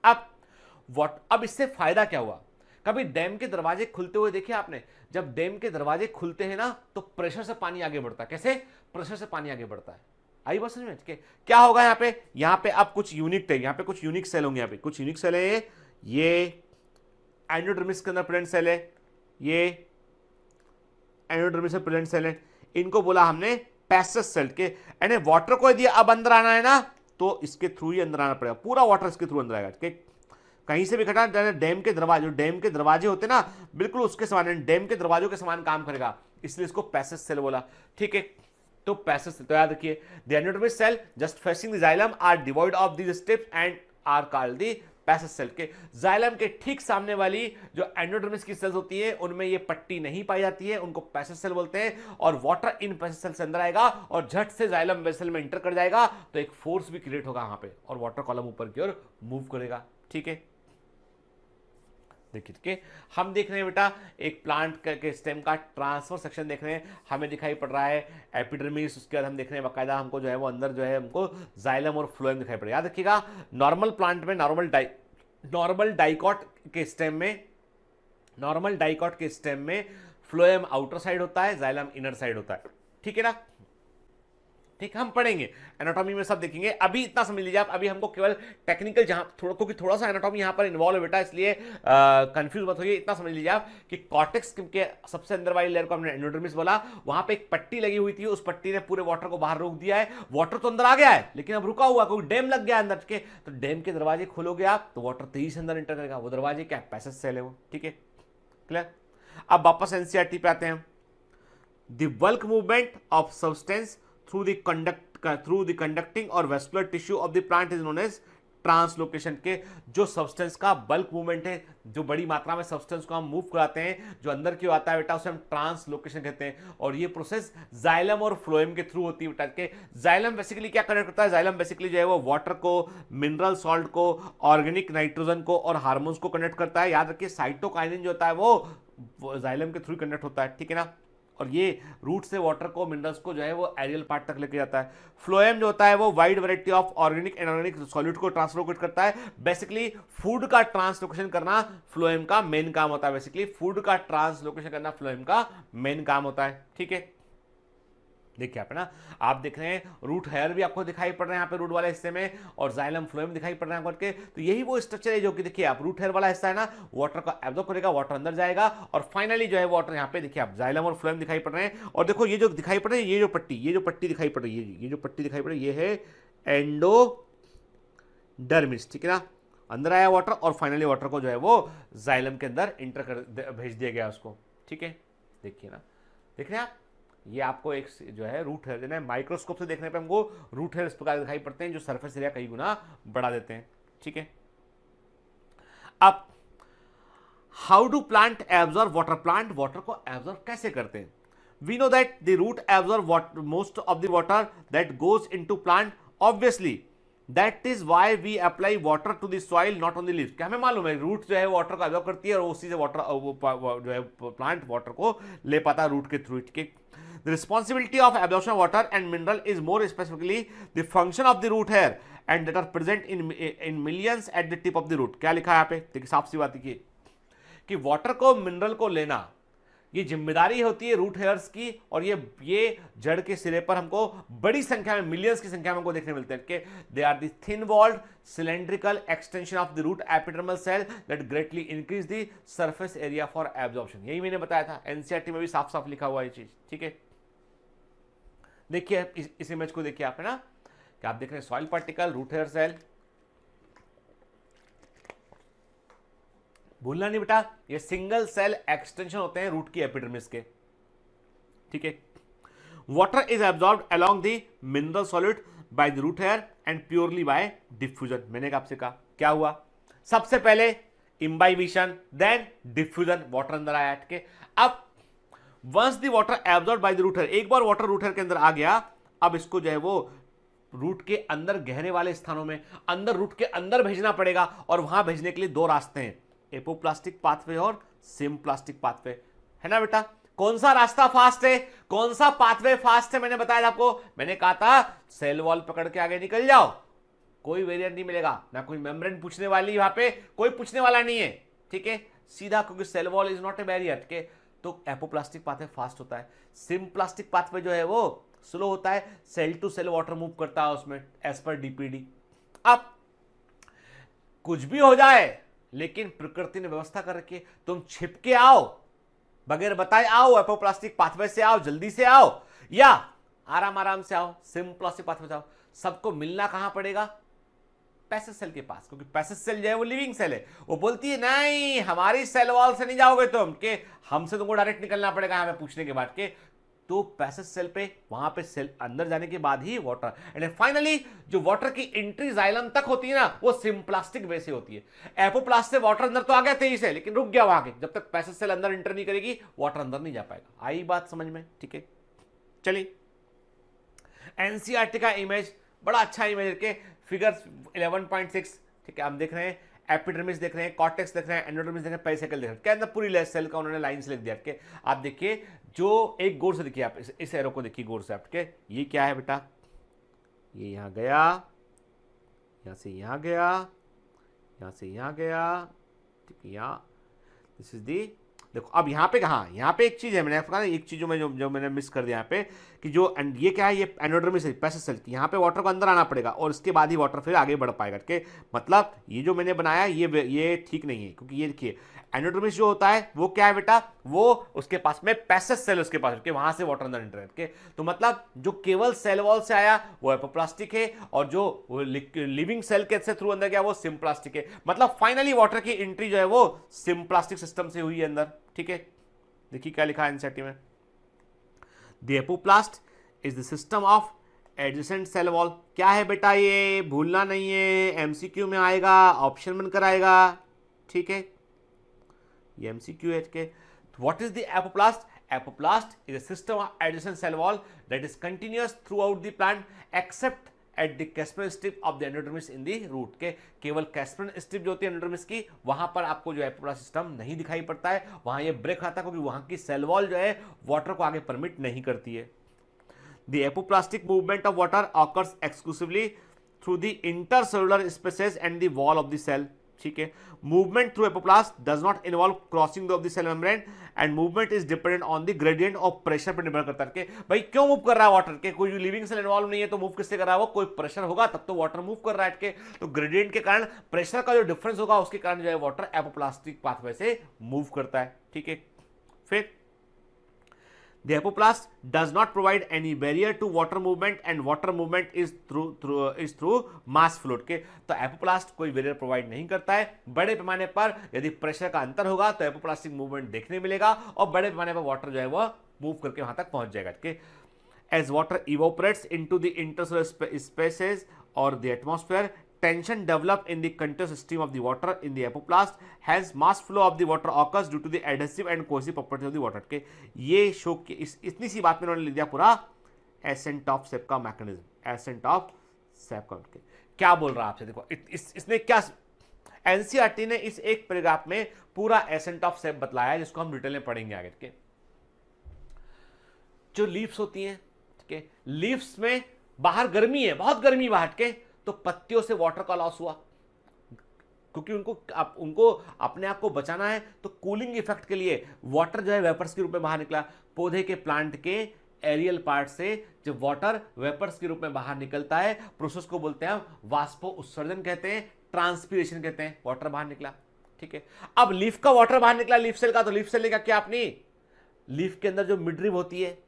अब इससे फायदा क्या हुआ, कभी डैम के दरवाजे खुलते हुए देखे आपने? जब डैम के दरवाजे खुलते हैं ना, तो प्रेशर से पानी आगे बढ़ता है। कैसे? प्रेशर से पानी आगे बढ़ता है। आई बात समझ में? ठीक है, क्या होगा यहाँ पे अब कुछ यूनिक थे, यहाँ पे कुछ यूनिक सेल होंगे, यहाँ पे कुछ यूनिक सेल है। ये एंडोडर्मिस के अंदर प्रेजेंट सेल है, ये एंडोडर्मिस में प्रेजेंट सेल है, इनको बोला हमने पैसेज सेल के। यानी वाटर को यदि अब अंदर आना है ना, तो इसके थ्रू ही अंदर आना पड़ेगा, पूरा वाटर इसके थ्रू अंदर आएगा, ठीक है। कहीं से भी इकट्ठा, डैम के दरवाजे होते ना, बिल्कुल उसके समान, डैम के दरवाजों के समान काम करेगा, इसलिए इसको पैसेज सेल बोला, ठीक है। तो पैसेज सेल, तो याद रखिए, the endodermis cell just facing the xylem are devoid of these strips and are called the passage cell. के जाइलम के ठीक सामने वाली जो एंडोडर्मिस की सेल्स होती है, उनमें ये पट्टी नहीं पाई जाती है, उनको पैसेज सेल बोलते हैं। और वाटर इन पैसेज सेल से अंदर आएगा और झट से जाइलम वेसल में इंटर कर जाएगा, तो एक फोर्स भी क्रिएट होगा वहां पे, और वाटर कॉलम ऊपर की ओर मूव करेगा, ठीक है। देखिए, ठीक है, हम देख रहे हैं बेटा एक प्लांट के स्टेम का ट्रांसफर सेक्शन देख रहे हैं, हमें दिखाई पड़ रहा है एपिडर्मिस, उसके बाद हम देख रहे हैं बाकायदा हमको जो है वो अंदर जो है हमको जाइलम और फ्लोएम दिखाई पड़ रहा है। याद रखिएगा, नॉर्मल प्लांट में नॉर्मल डाइकॉट के स्टेम में फ्लोएम आउटर साइड होता है, जाइलम इनर साइड होता है, ठीक है ना। ठीक, हम पढ़ेंगे एनाटॉमी में, सब देखेंगे। अभी इतना समझ लीजिए आप, अभी हमको केवल टेक्निकल जहां क्योंकि थोड़ा सा एनाटॉमी यहां पर इन्वॉल्व है बेटा, इसलिए कंफ्यूज मत होइए। इतना समझ लीजिए आप कि कॉर्टेक्स के सबसे अंदर वाली लेयर को हमने एंडोडर्मिस बोला, वहां पे एक पट्टी लगी हुई थी, उस पट्टी ने पूरे वाटर को बाहर रोक दिया है। वाटर तो अंदर आ गया है, लेकिन अब रुका हुआ, क्योंकि डैम लग गया अंदर के, तो डैम के दरवाजे खोलोगे आप तो वाटर तेजी से अंदर इंटर करेगा। वो दरवाजे क्या, पैसेज सेल है वो, ठीक है, क्लियर। अब वापस एनसीईआरटी पे आते हैं। The bulk movement of substance through the conducting और vascular tissue of the plant is known as translocation. के जो सब्सटेंस का बल्क मूवमेंट है, जो बड़ी मात्रा में सब्सटेंस को हम मूव कराते हैं, जो अंदर की आता है बेटा, उसे हम ट्रांसलोकेशन कहते हैं। और ये प्रोसेस जाइलम और फ्लोएम के थ्रू होती है बेटा। के जाइलम बेसिकली क्या कनेक्ट करता है, जाइलम बेसिकली जो है वो वाटर को, मिनरल सॉल्ट को, ऑर्गेनिक नाइट्रोजन को और हार्मोन्स को कनेक्ट करता है। याद रखिए, साइटोकाइनिन जो होता है वो जाइलम के थ्रू कनेक्ट होता है, ठीक है ना। और ये रूट से वाटर को, मिनरल्स को जो है वो एरियल पार्ट तक लेके जाता है। फ्लोएम जो होता है वो wide variety of organic inorganic solute को ट्रांसलोकेट करता है। बेसिकली फूड का ट्रांसलोकेशन करना फ्लोएम का मेन काम होता है। बेसिकली फूड का ट्रांसलोकेशन करना फ्लोएम का मेन काम होता है, ठीक है। देखिए आप है ना, आप देख रहे हैं रूट हेयर भी आपको दिखाई पड़ रहे हैं यहाँ पे रूट वाले हिस्से में, और जाइलम फ्लोएम दिखाई पड़ रहे हैं आपको। तो यही वो स्ट्रक्चर है जो कि देखिए आप रूट हेयर वाला हिस्सा है ना, वाटर को एब्जॉर्ब करेगा, वाटर अंदर जाएगा, और फाइनली जो है वाटर यहाँ पे देखिए आप जाइलम और फ्लोएम दिखाई पड़ रहे हैं। और देखो ये जो दिखाई पड़ रहे हैं, ये जो पट्टी दिखाई पड़ रही है, ये जो पट्टी दिखाई पड़ रही है, ये है एंडोडर्मिस, ठीक है ना। अंदर आया वाटर और फाइनली वाटर को जो है वो जाइलम के अंदर इंटर कर भेज दिया गया उसको, ठीक है। देखिए ना, देख रहे हैं आप, ये आपको एक जो है रूट हेयर देना है, माइक्रोस्कोप से देखने पे हमको रूट हेयर इस प्रकार दिखाई पड़ते हैं जो सरफेस एरिया कई गुना बढ़ा देते हैं, ठीक है। अब how do plant absorb water, plant water को एब्जॉर्ब कैसे करते हैं? We know that the root absorb most of the water that goes into plant, obviously that is why we apply water to the soil not on the leaves. क्या हमें मालूम है root जो है वाटर को एब्जॉर्ब करती है और उसी से वाटर जो है प्लांट वाटर को ले पाता है रूट के थ्रू, ठीक है। The responsibility of absorption of water and mineral is more specifically the function of the root hair and that are present in millions at the tip of the root। क्या लिखा है यहाँ पे? देखिए साफ सी बात है कि वाटर को मिनरल को लेना ये जिम्मेदारी होती है रूट हेयर्स की, और ये जड़ के सिरे पर हमको बड़ी संख्या में, मिलियंस की संख्या में हमको देखने मिलते हैं कि they are the thin walled cylindrical extension of the root epidermal cell that greatly increase the surface area for absorption. यही मैंने बताया था, एनसीईआरटी में भी साफ साफ लिखा हुआ है ये चीज, ठीक है। देखिए इस इमेज को देखिए आप, है ना, कि आप देख रहे हैं soil particle, root hair cell. भूलना नहीं बेटा, ये सिंगल सेल एक्सटेंशन होते हैं रूट की एपिडर्मिस के, ठीक है। Water is absorbed along the mineral solid by the root hair and purely by diffusion. मैंने आपसे कहा क्या हुआ, सबसे पहले इम्बाइबिशन, देन डिफ्यूजन, वाटर अंदर आया, ठीक है। अब once the water absorb by the root hair, एक बार वाटर रूट हेयर के अंदर आ गया, अब इसको जो है वो रूट के अंदर गहरे वाले स्थानों में अंदर रूट के अंदर भेजना पड़ेगा, और वहां भेजने के लिए दो रास्ते हैं, एपोप्लास्टिक पाथवे और सिम्प्लास्टिक पाथवे, है ना बेटा। कौन सा रास्ता फास्ट है, कौन सा पाथवे फास्ट है, मैंने बताया आपको, मैंने कहा था सेल वॉल पकड़ के आगे निकल जाओ, कोई वेरिएंट नहीं मिलेगा, ना कोई मेम्ब्रेन पूछने वाली, वहां पे कोई पूछने वाला नहीं है, ठीक है, सीधा, क्योंकि cell wall is not a barrier, ठीक है। तो एपोप्लास्टिक पाथवे फास्ट होता है, सिम्प्लास्टिक पाथवे जो है वो स्लो होता है, cell to cell water move करता है उसमें एज पर डीपीडी। अब कुछ भी हो जाए, लेकिन प्रकृति ने व्यवस्था कर रखी है, तुम छिपके आओ, बगैर बताए आओ, एपोप्लास्टिक पाथवे से आओ, जल्दी से आओ, या आराम आराम से आओ, सिम्प्लास्टिक पाथवे से आओ, सबको मिलना कहां पड़ेगा? पैसेज सेल के पास, क्योंकि पैसेज सेल जो है वो लिविंग सेल है, वो बोलती है नहीं हमारी सेल वॉल से नहीं जाओगे तुम, के हमसे तुमको डायरेक्ट निकलना पड़ेगा हमें पूछने के बाद के। तो पैसेज सेल पे, वहां पे सेल अंदर जाने के बाद ही वाटर, एंड फाइनली जो वाटर की एंट्री जाइलम तक होती है ना, वो सिम्प्लास्टिक वे से होती है। एपोप्लास्ट से वाटर अंदर तो आ गया तेजी से, लेकिन रुक गया वहां के, जब तक पैसेज सेल अंदर एंटर नहीं करेगी वाटर अंदर नहीं जा पाएगा। आई बात समझ में, ठीक है। चलिए एनसीईआरटी का इमेज, बड़ा अच्छा इमेज के फिगर 11.6, ठीक है। हम देख रहे हैं एपिडर्मिस देख रहे हैं, कॉर्टेक्स देख रहे हैं, एंडोडर्मिस देख रहे हैं, पेरिसाइकिल देख रहे हैं, क्या अंदर पूरी सेल का उन्होंने लाइन से लिख दिया, ठीक है। आप देखिए जो एक गौर से देखिए, आप इस एरो को देखिए गौर से, ठीक है। ये क्या है बेटा, ये यहां गया, यहां से यहां गया, यहां से यहां गया, ठीक है, यहां, दिस इज दी, देखो अब यहाँ पे कहाँ, यहाँ पे एक चीज है, मैंने आपको कहा एक चीज जो मैंने मिस कर दिया यहाँ पे, कि जो ये क्या है, ये एंडोडर्मिस है, पैसेज सेल, यहाँ पे वाटर को अंदर आना पड़ेगा और इसके बाद ही वाटर फिर आगे बढ़ पाएगा, ठीक है। मतलब ये जो मैंने बनाया ये ठीक नहीं है, क्योंकि ये देखिए एंडोडर्मिस जो होता है वो क्या है बेटा, वो उसके पास में पैसेज सेल, उसके पास वहां से वाटर अंदर एंटर करके, तो मतलब जो केवल सेल वॉल से आया वो एपोप्लास्टिक है, और जो लिविंग सेल के थ्रू अंदर गया वो सिम्प्लास्टिक है। मतलब फाइनली वाटर की एंट्री जो है वो सिम्प्लास्टिक सिस्टम से हुई है अंदर, ठीक है। देखिए क्या लिखा है एनसीईआरटी में, the apoplast is the system of adjacent cell wall. क्या है बेटा, ये भूलना नहीं है, एमसीक्यू में आएगा, ऑप्शन बनकर आएगा, ठीक है, ये एमसीक्यू है, ठीक है। What is the apoplast? Apoplast is a system of adjacent cell wall that is continuous throughout the plant except at the casparian strip of the endodermis in the root, के केवल कैस्परन strip जो होती है endodermis की, वहां पर आपको जो एपोप्लास्ट सिस्टम नहीं दिखाई पड़ता है, वहां ये ब्रेक आता है, क्योंकि वहां की सेल वॉल जो है वाटर को आगे परमिट नहीं करती है। The apoplastic movement of water occurs exclusively through the intercellular spaces and the wall of the cell. ठीक है। Movement through apoplast does not involve crossing of the cell membrane and movement is dependent on the gradient of pressure पर निर्भर करता है कि भाई क्यों move कर रहा है वाटर के, कोई लिविंग सेल इन्वॉल्व नहीं है तो मूव किससे कर रहा है, वो कोई प्रेशर होगा तब तो वाटर मूव कर रहा है के, तो ग्रेडियंट के कारण प्रेशर का जो डिफरेंस होगा उसके कारण जो है वाटर एपोप्लास्टिक पाथवे से मूव करता है, ठीक है। फिर the apoplast does not provide any barrier to water movement and water movement is through mass flow के, तो एपोप्लास्ट कोई बैरियर प्रोवाइड नहीं करता है। बड़े पैमाने पर यदि प्रेशर का अंतर होगा तो एपोप्लास्टिक मूवमेंट देखने मिलेगा और बड़े पैमाने पर वाटर जो है वो मूव करके वहां तक पहुंच जाएगा के। As water evaporates into the intercellular spaces और the atmosphere, tension develop in the continuous stream of the water in the apoplast, hence mass flow of the water occurs due to the adhesive and cohesive properties of the water के, ये show के इतनी सी बात में उन्होंने लिख दिया पूरा एसेंट ऑफ सेप का मैकेनिज्म, एसेंट ऑफ सेप का के क्या बोल रहा है आपसे, देखो इसने क्या एनसीईआरटी ने इस एक पैराग्राफ में पूरा एसेंट ऑफ सेप बतलाया है जिसको हम डिटेल में पढ़ेंगे आगे के। जो लीव्स होती हैं, ठीक है, लीव्स में बाहर गर्मी है, बहुत गर्मी बाहर के, तो पत्तियों से वाटर का लॉस हुआ क्योंकि उनको अपने आप को बचाना है, तो कूलिंग इफेक्ट के लिए वाटर जो है वेपर्स के रूप में बाहर निकला। पौधे के प्लांट के एरियल पार्ट से जब वाटर वेपर्स के रूप में बाहर निकलता है, प्रोसेस को बोलते हैं वाष्पो उत्सर्जन कहते हैं, ट्रांसपीरेशन कहते हैं, वाटर बाहर निकला, ठीक है। अब लीफ का वाटर बाहर निकला लीफ सेल का, तो लीफ सेल ने क्या अपनी लीफ के अंदर जो मिडरिब होती है,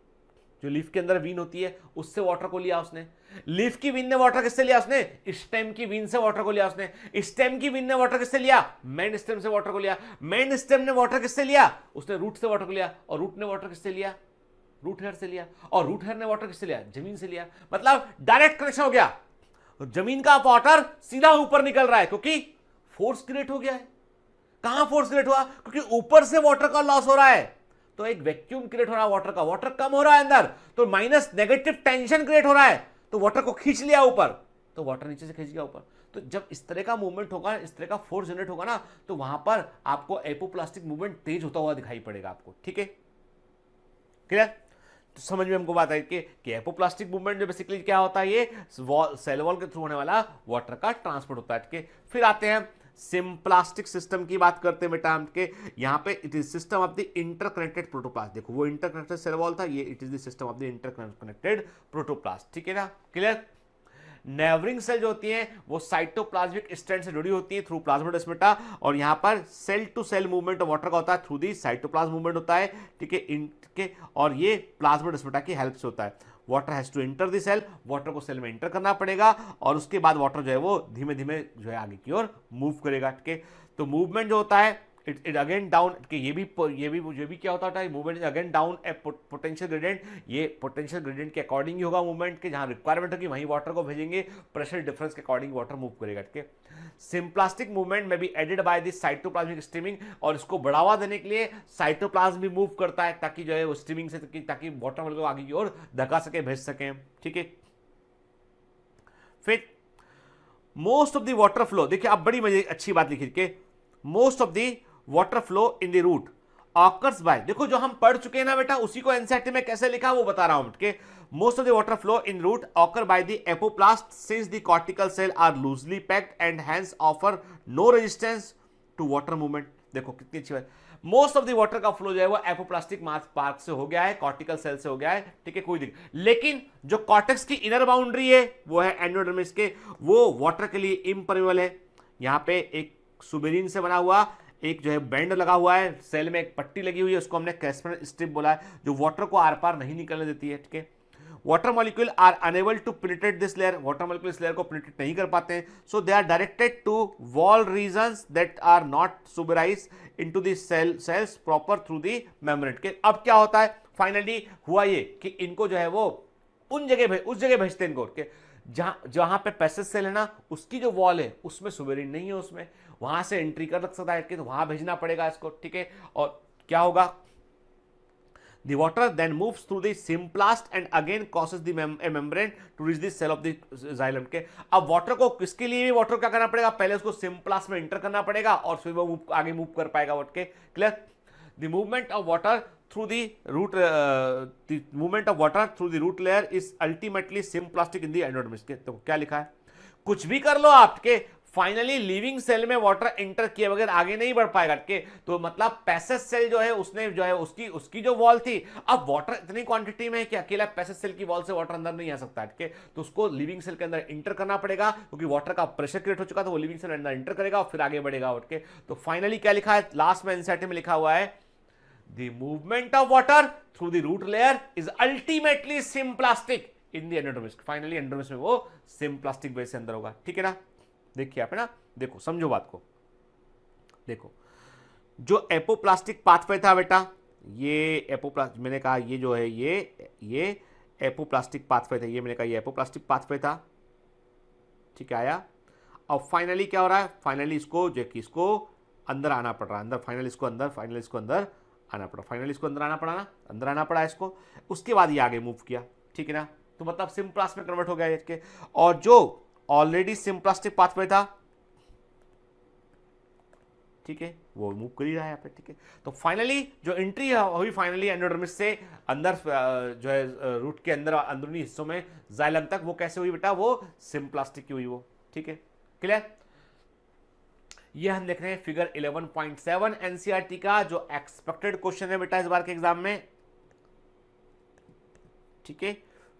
जो लीफ के अंदर वीन होती है, उससे वाटर को लिया उसने। लीफ की वीन ने वाटर किससे लिया उसने, स्टेम की वीन से वाटर को लिया उसने। स्टेम की वीन ने वाटर किससे लिया, मेन स्टेम से वाटर को लिया। मेन स्टेम ने वाटर किससे लिया, उसने रूट से वाटर को लिया, और रूट ने वाटर किससे लिया, रूट हेयर से लिया, और रूट हेयर ने वाटर किससे लिया, जमीन से लिया। मतलब डायरेक्ट कनेक्शन हो गया, जमीन का वाटर सीधा ऊपर निकल रहा है क्योंकि फोर्स क्रिएट हो गया है। कहां फोर्स क्रिएट हुआ, क्योंकि ऊपर से वाटर का लॉस हो रहा है, तो एक वैक्यूम क्रिएट हो रहा है वाटर का, वाटर कम हो रहा है अंदर, तो माइनस नेगेटिव टेंशन क्रिएट हो रहा है, तो वाटर को खींच लिया ऊपर, तो वाटर नीचे से खींच गया ऊपर। तो जब इस तरह का मूवमेंट होगा, इस तरह का फोर्स जनरेट होगा ना, तो वहां पर आपको एपोप्लास्टिक मूवमेंट तेज होता हुआ दिखाई पड़ेगा आपको, ठीक है, क्लियर। तो समझ में हमको बात है कि एपोप्लास्टिक मूवमेंट जो बेसिकली क्या होता है, ये सेल वॉल के थ्रू होने वाला वाटर का ट्रांसपोर्ट होता है, ठीक है। फिर आते हैं सिम्प्लास्टिक सिस्टम की बात करते हैं बेटा हम के, यहाँ पे it is system of the interconnected protoplast. देखो वो इंटरकनेक्टेड सेल वॉल था, ये it is the system of the interconnected protoplast, ठीक है ना, क्लियर। नेवरिंग सेल जो होती हैं वो साइटोप्लाज्मिक स्ट्रैंड से जुड़ी होती है थ्रू प्लाज्मोडेस्माटा, और यहाँ पर cell to cell movement of water का होता है थ्रू दी साइटोप्लाज्म मूवमेंट होता है, ठीक है, और ये प्लाज्मोडेस्माटा की हेल्प से होता है। Water has to enter the cell, water को सेल में एंटर करना पड़ेगा, और उसके बाद वाटर जो है वो धीमे धीमे जो है आगे की ओर मूव करेगा, ठीक है। तो मूवमेंट जो होता है इट अगेन डाउन कि ये भी क्या होता है, मूवमेंट अगेन डाउन ए पोटेंशियल ग्रेडियंट, ये पोटेंशियल ग्रेडियंट के अकॉर्डिंग ही होगा मूवमेंट के, जहां रिक्वायरमेंट होगी वहीं वाटर को भेजेंगे, प्रेशर डिफरेंस के अकॉर्डिंग वाटर मूव करेगा, ठीक है। सिम्प्लास्टिक मूवमेंट में भी aided by the cytoplasmic streaming, और इसको बढ़ावा देने के लिए साइटोप्लाज्म भी मूव करता है ताकि जो है वो स्ट्रीमिंग से ताकि वाटर मॉलिक्यूल को आगे की ओर धका सके, भेज सके, ठीक है। फिर most of the water flow, देखिए आप बड़ी मजे अच्छी बात लिखी के, most of the water flow in the root occurs by, देखो जो हम पढ़ चुके हैं ना बेटा, उसी को एनसीईआरटी में कैसे लिखा वो बता रहा हूं कि most of the water flow in root occur by the apoplast since the cortical cell are loosely packed and hence offer no resistance to water movement. देखो कितनी अच्छी बात, मोस्ट ऑफ द वाटर का फ्लो जो है वो apoplastic मास park से हो गया है, कॉर्टिकल सेल से हो गया है, ठीक है, कोई दिक्कत, लेकिन जो कॉर्टेक्स की इनर बाउंड्री है वो है एंडोडर्मिस के, वो वाटर के लिए इम्परमेबल है। यहां पे एक सुबेरिन से बना हुआ एक जो है बैंड लगा हुआ है, सेल में एक पट्टी लगी हुई है, उसको हमने कैस्पर स्ट्रिप बोला है, जो वाटर को आर पार नहीं निकलने देती है, ठीक है। Water molecule are unable to penetrate this layer, water molecule इस लेयर को पेनिट्रेट नहीं कर पाते हैं, so they are directed to wall regions that are not suberized into the cells proper through the membrane के। अब क्या होता है, फाइनली हुआ ये कि इनको जो है वो उस जगह भेजते हैं इनको, जहां पे पैसेज सेल है ना, उसकी जो वॉल है उसमें सुबेरिन नहीं है, उसमें वहां से एंट्री कर सकता है, तो वहां भेजना पड़ेगा इसको, ठीक है। और क्या होगा, the water then moves through the symplast and again crosses the membrane to reach the cell of the xylem के। अब वाटर को किसके लिए वाटर को क्या करना पड़ेगा, पहले उसको सिम्प्लास्ट में एंटर करना पड़ेगा और फिर वो आगे मूव कर पाएगा वाटर के, clear. The movement of water through the root the movement of water through the root layer is ultimately symplastic in the endodermis के। तो क्या लिखा है, कुछ भी कर लो आपके, फाइनली लिविंग सेल में वाटर एंटर किए बगैर आगे नहीं बढ़ पाएगा के। तो मतलब पैसेज सेल जो है उसने जो है उसकी जो वॉल थी, अब वाटर इतनी क्वांटिटी में है कि अकेला पैसेज सेल की वॉल से वाटर अंदर नहीं आ सकता है, तो उसको लिविंग सेल के अंदर इंटर करना पड़ेगा, क्योंकि वाटर का प्रेशर क्रिएट हो चुका, तो वो लिविंग सेल अंदर इंटर करेगा और फिर आगे बढ़ेगा उठ के। तो फाइनली क्या लिखा है लास्ट में एनसीईआरटी में लिखा हुआ है, the movement of water through the root layer is ultimately symplastic in the endodermis. Finally endodermis में वो सिम्प्लास्टिक बेस से अंदर होगा, ठीक है ना। देखिए आप है ना, देखो समझो बात को, देखो जो एपोप्लास्टिक पाथवे था बेटा, ये एपोप्लास्टिक मैंने कहा, ये जो है ये एपोप्लास्टिक पाथवे था, ये मैंने कहा ये एपोप्लास्टिक पाथवे था, ठीक है आया। अब फाइनली क्या हो रहा है, फाइनली इसको जो कि इसको अंदर आना पड़ रहा है, अंदर फाइनली इसको अंदर आना पड़ा, फाइनली इसको अंदर आना पड़ा ना, अंदर आना पड़ा इसको, उसके बाद ये आगे मूव किया, ठीक है ना। तो मतलब सिम्प्लास्ट में कन्वर्ट हो गया इसके, और जो ऑलरेडी सिम्प्लास्टिक पाथवे था, ठीक है, वो मूव कर ही रहा है यहाँ पे, ठीक है। तो फाइनली जो एंट्री हुई फाइनली एंडोडर्मिस से अंदर जो है रूट के अंदर अंदरूनी हिस्सों में जाइलम तक, वो कैसे हुई बेटा, वो सिम्प्लास्टिक की हुई वो, ठीक है, क्लियर। ये हम देख रहे हैं फिगर 11.7 एनसीईआरटी का, जो एक्सपेक्टेड क्वेश्चन है बेटा इस बार के एग्जाम में, ठीक है,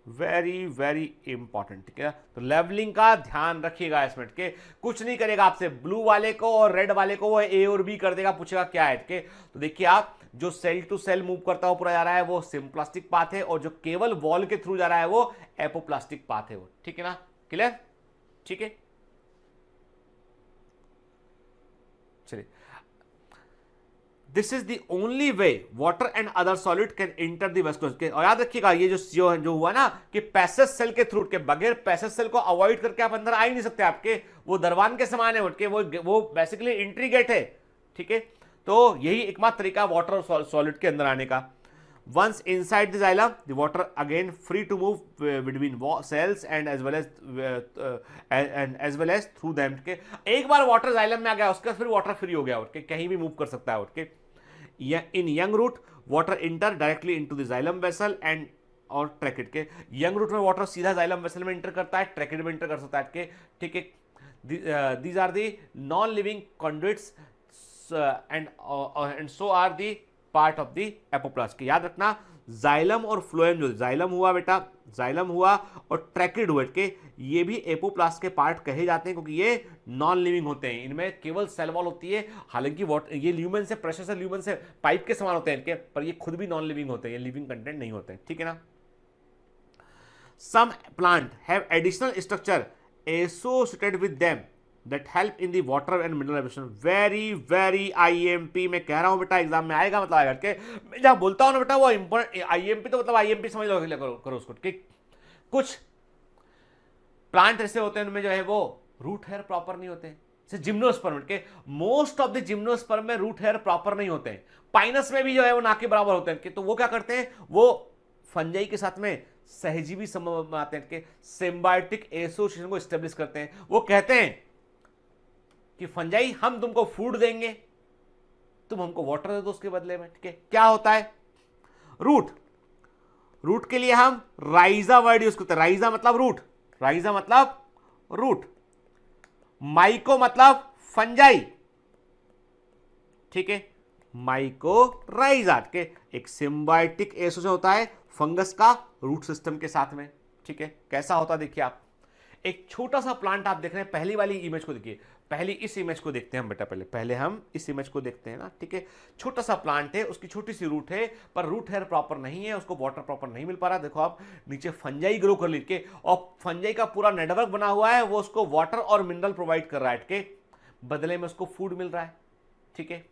वेरी वेरी इंपॉर्टेंट, ठीक है। तो लेवलिंग का ध्यान रखिएगा इसमें, ठीक है, कुछ नहीं करेगा आपसे, ब्लू वाले को और रेड वाले को वो ए और बी कर देगा, पूछेगा क्या है, ठीक है। तो देखिए आप, जो सेल टू सेल मूव करता हुआ पूरा जा रहा है वो सिम्प्लास्टिक पाथ है, और जो केवल वॉल के थ्रू जा रहा है वो एपोप्लास्टिक पाथ है वो, ठीक है ना, क्लियर, ठीक है। चलिए, this is the only way water and other solid can enter the vascular. और याद रखिएगा ये जो हुआ ना कि पैसेज सेल के थ्रू के बगैर पैसेज सेल को अवॉइड करके आप अंदर आ ही नहीं सकते, आपके वो दरवान के समान है उठ के, वो बेसिकली एंट्री गेट है, ठीक है। तो यही एकमात्र तरीका वाटर और सॉलिड के अंदर आने का। Once inside the xylem, the water again free to move between cells and as well as through them। के एक बार वाटर जाइलम में आ गया उसका फिर वाटर फ्री हो गया, उठ के कहीं भी मूव कर सकता है उठ के। In young root water enter directly into the xylem vessel and और ट्रैकेट के। यंग रूट में वाटर सीधा जाइलम वेसल में इंटर करता है, ट्रैकेट में इंटर कर सकता है, ठीक है। These are the non living conduits and so are the part of the apoplast. याद रखना, जाइलम और फ्लोएम, जो जाइलम हुआ बेटा, जाइलम हुआ और ट्रैकिड हुआ के, ये भी एपोप्लास्ट के पार्ट कहे जाते हैं, क्योंकि ये नॉन लिविंग होते हैं, इनमें केवल सेल वॉल होती है। हालांकि ये ल्यूमेन से, प्रेशर से ल्यूमेन से पाइप के समान होते हैं इनके, पर ये खुद भी नॉन लिविंग होते हैं, ये लिविंग कंटेंट नहीं होते हैं, ठीक है ना। Some plant have additional structure associated with them that help in the water and mineral evaporation। very IMP में कह रहा हूं बेटा, एग्जाम में आएगा, मतलब आएगा के मैं जब बोलता हूं ना बेटा वो इंपॉर्टेंट IMP, तो मतलब IMP समझ लो, करो उसको, ठीक। कुछ प्लांट ऐसे होते हैं उनमें जो है वो रूट हेयर प्रॉपर नहीं होते, जैसे जिम्नोस्पर्म के, मोस्ट ऑफ द जिम्नोस्पर्म में रूट हेयर प्रॉपर नहीं होते हैं। पाइनस में भी जो है वो ना के बराबर होते हैं, तो वो क्या करते हैं, वो फंजाई के साथ में सहजीवी संबंध में आते हैं कि सिम्बायोटिक एसोसिएशन को एस्टेब्लिश करते हैं। वो कहते हैं कि फंजाई हम तुमको फूड देंगे, तुम हमको वाटर दे दो उसके बदले में, ठीक है। क्या होता है रूट के लिए हम राइजा वर्ड यूज करते हैं, राइजा मतलब रूट, राइजा मतलब रूट, माइको मतलब फंजाई, ठीक है, माइकोराइजा के एक सिम्बायोटिक एसोसिएशन होता है फंगस का रूट सिस्टम के साथ में, ठीक है। कैसा होता है देखिए आप, एक छोटा सा प्लांट आप देख रहे हैं, पहली वाली इमेज को देखिए, पहली इस इमेज को देखते हैं हम बेटा, पहले हम इस इमेज को देखते हैं ना, ठीक है। छोटा सा प्लांट है, उसकी छोटी सी रूट है, पर रूट हेयर प्रॉपर नहीं है, उसको वाटर प्रॉपर नहीं मिल पा रहा। देखो आप नीचे फंजाई ग्रो कर लीजिए, और फंजाई का पूरा नेटवर्क बना हुआ है, वो उसको वाटर और मिनरल प्रोवाइड कर रहा है, ठीक है, बदले में उसको फूड मिल रहा है, ठीक है।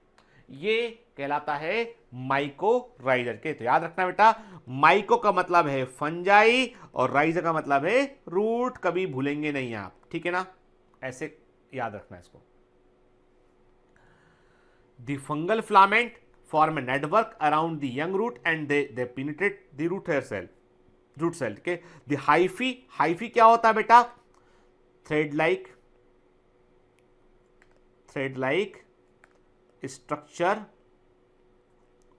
ये कहलाता है माइकोराइजर के। तो याद रखना बेटा, माइको का मतलब है फंजाई और राइजर का मतलब है रूट, कभी भूलेंगे नहीं आप, ठीक है ना, ऐसे याद रखना इसको। The fungal filament form a network around the young root and they penetrate the root hair cell, root cell के। द हाइफी क्या होता है बेटा, thread like structure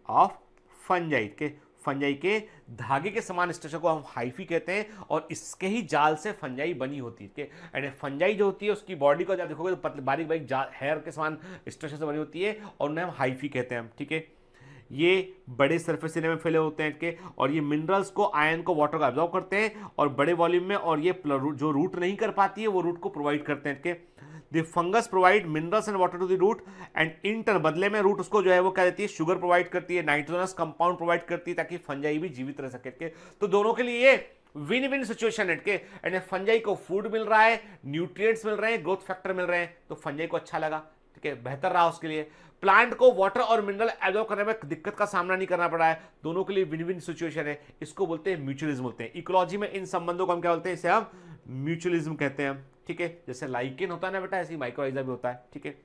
of fungi के। फंजाई के धागे के समान स्ट्रक्चर को हम हाइफी कहते हैं, और इसके ही जाल से फंजाई बनी होती है। यानी फंजाई जो होती है उसकी बॉडी को जब देखोगे तो बारीक बारीक हेयर के समान स्ट्रक्चर से बनी होती है, और उन्हें हम हाइफी कहते हैं। ठीक है, ये बड़े सरफेस एरिया में फैले होते हैं के, और ये मिनरल्स को, आयन को, वाटर को एब्जॉर्ब करते हैं और बड़े वॉल्यूम में, और ये जो रूट नहीं कर पाती है वो रूट को प्रोवाइड करते हैं के। The fungus provide minerals and water to the root, and in turn बदले में रूट उसको जो है वो क्या देती है, शुगर प्रोवाइड करती है, नाइट्रोजनस कंपाउंड प्रोवाइड करती है, ताकि फंजाई भी जीवित रह सके के। तो दोनों के लिए ये विन विन सिचुएशन है के, यानी फंजाई को फूड मिल रहा है, न्यूट्रिएंट्स मिल रहे हैं, ग्रोथ फैक्टर मिल रहे हैं, तो फंजाई को अच्छा लगा। ठीक है, बेहतर रहा उसके लिए। प्लांट को वाटर और मिनरल एब्जॉर्ब करने में दिक्कत का सामना नहीं करना पड़ा है, दोनों के लिए विन विन सिचुएशन है। इसको बोलते हैं म्यूचुअलिज्म बोलते हैं। इकोलॉजी में इन संबंधों को हम क्या बोलते हैं, इसे हम म्यूचुअलिज्म कहते हैं। ठीक है, जैसे लाइकेन होता है ना बेटा, ऐसे ही माइक्रोराइजा भी होता है। ठीक है,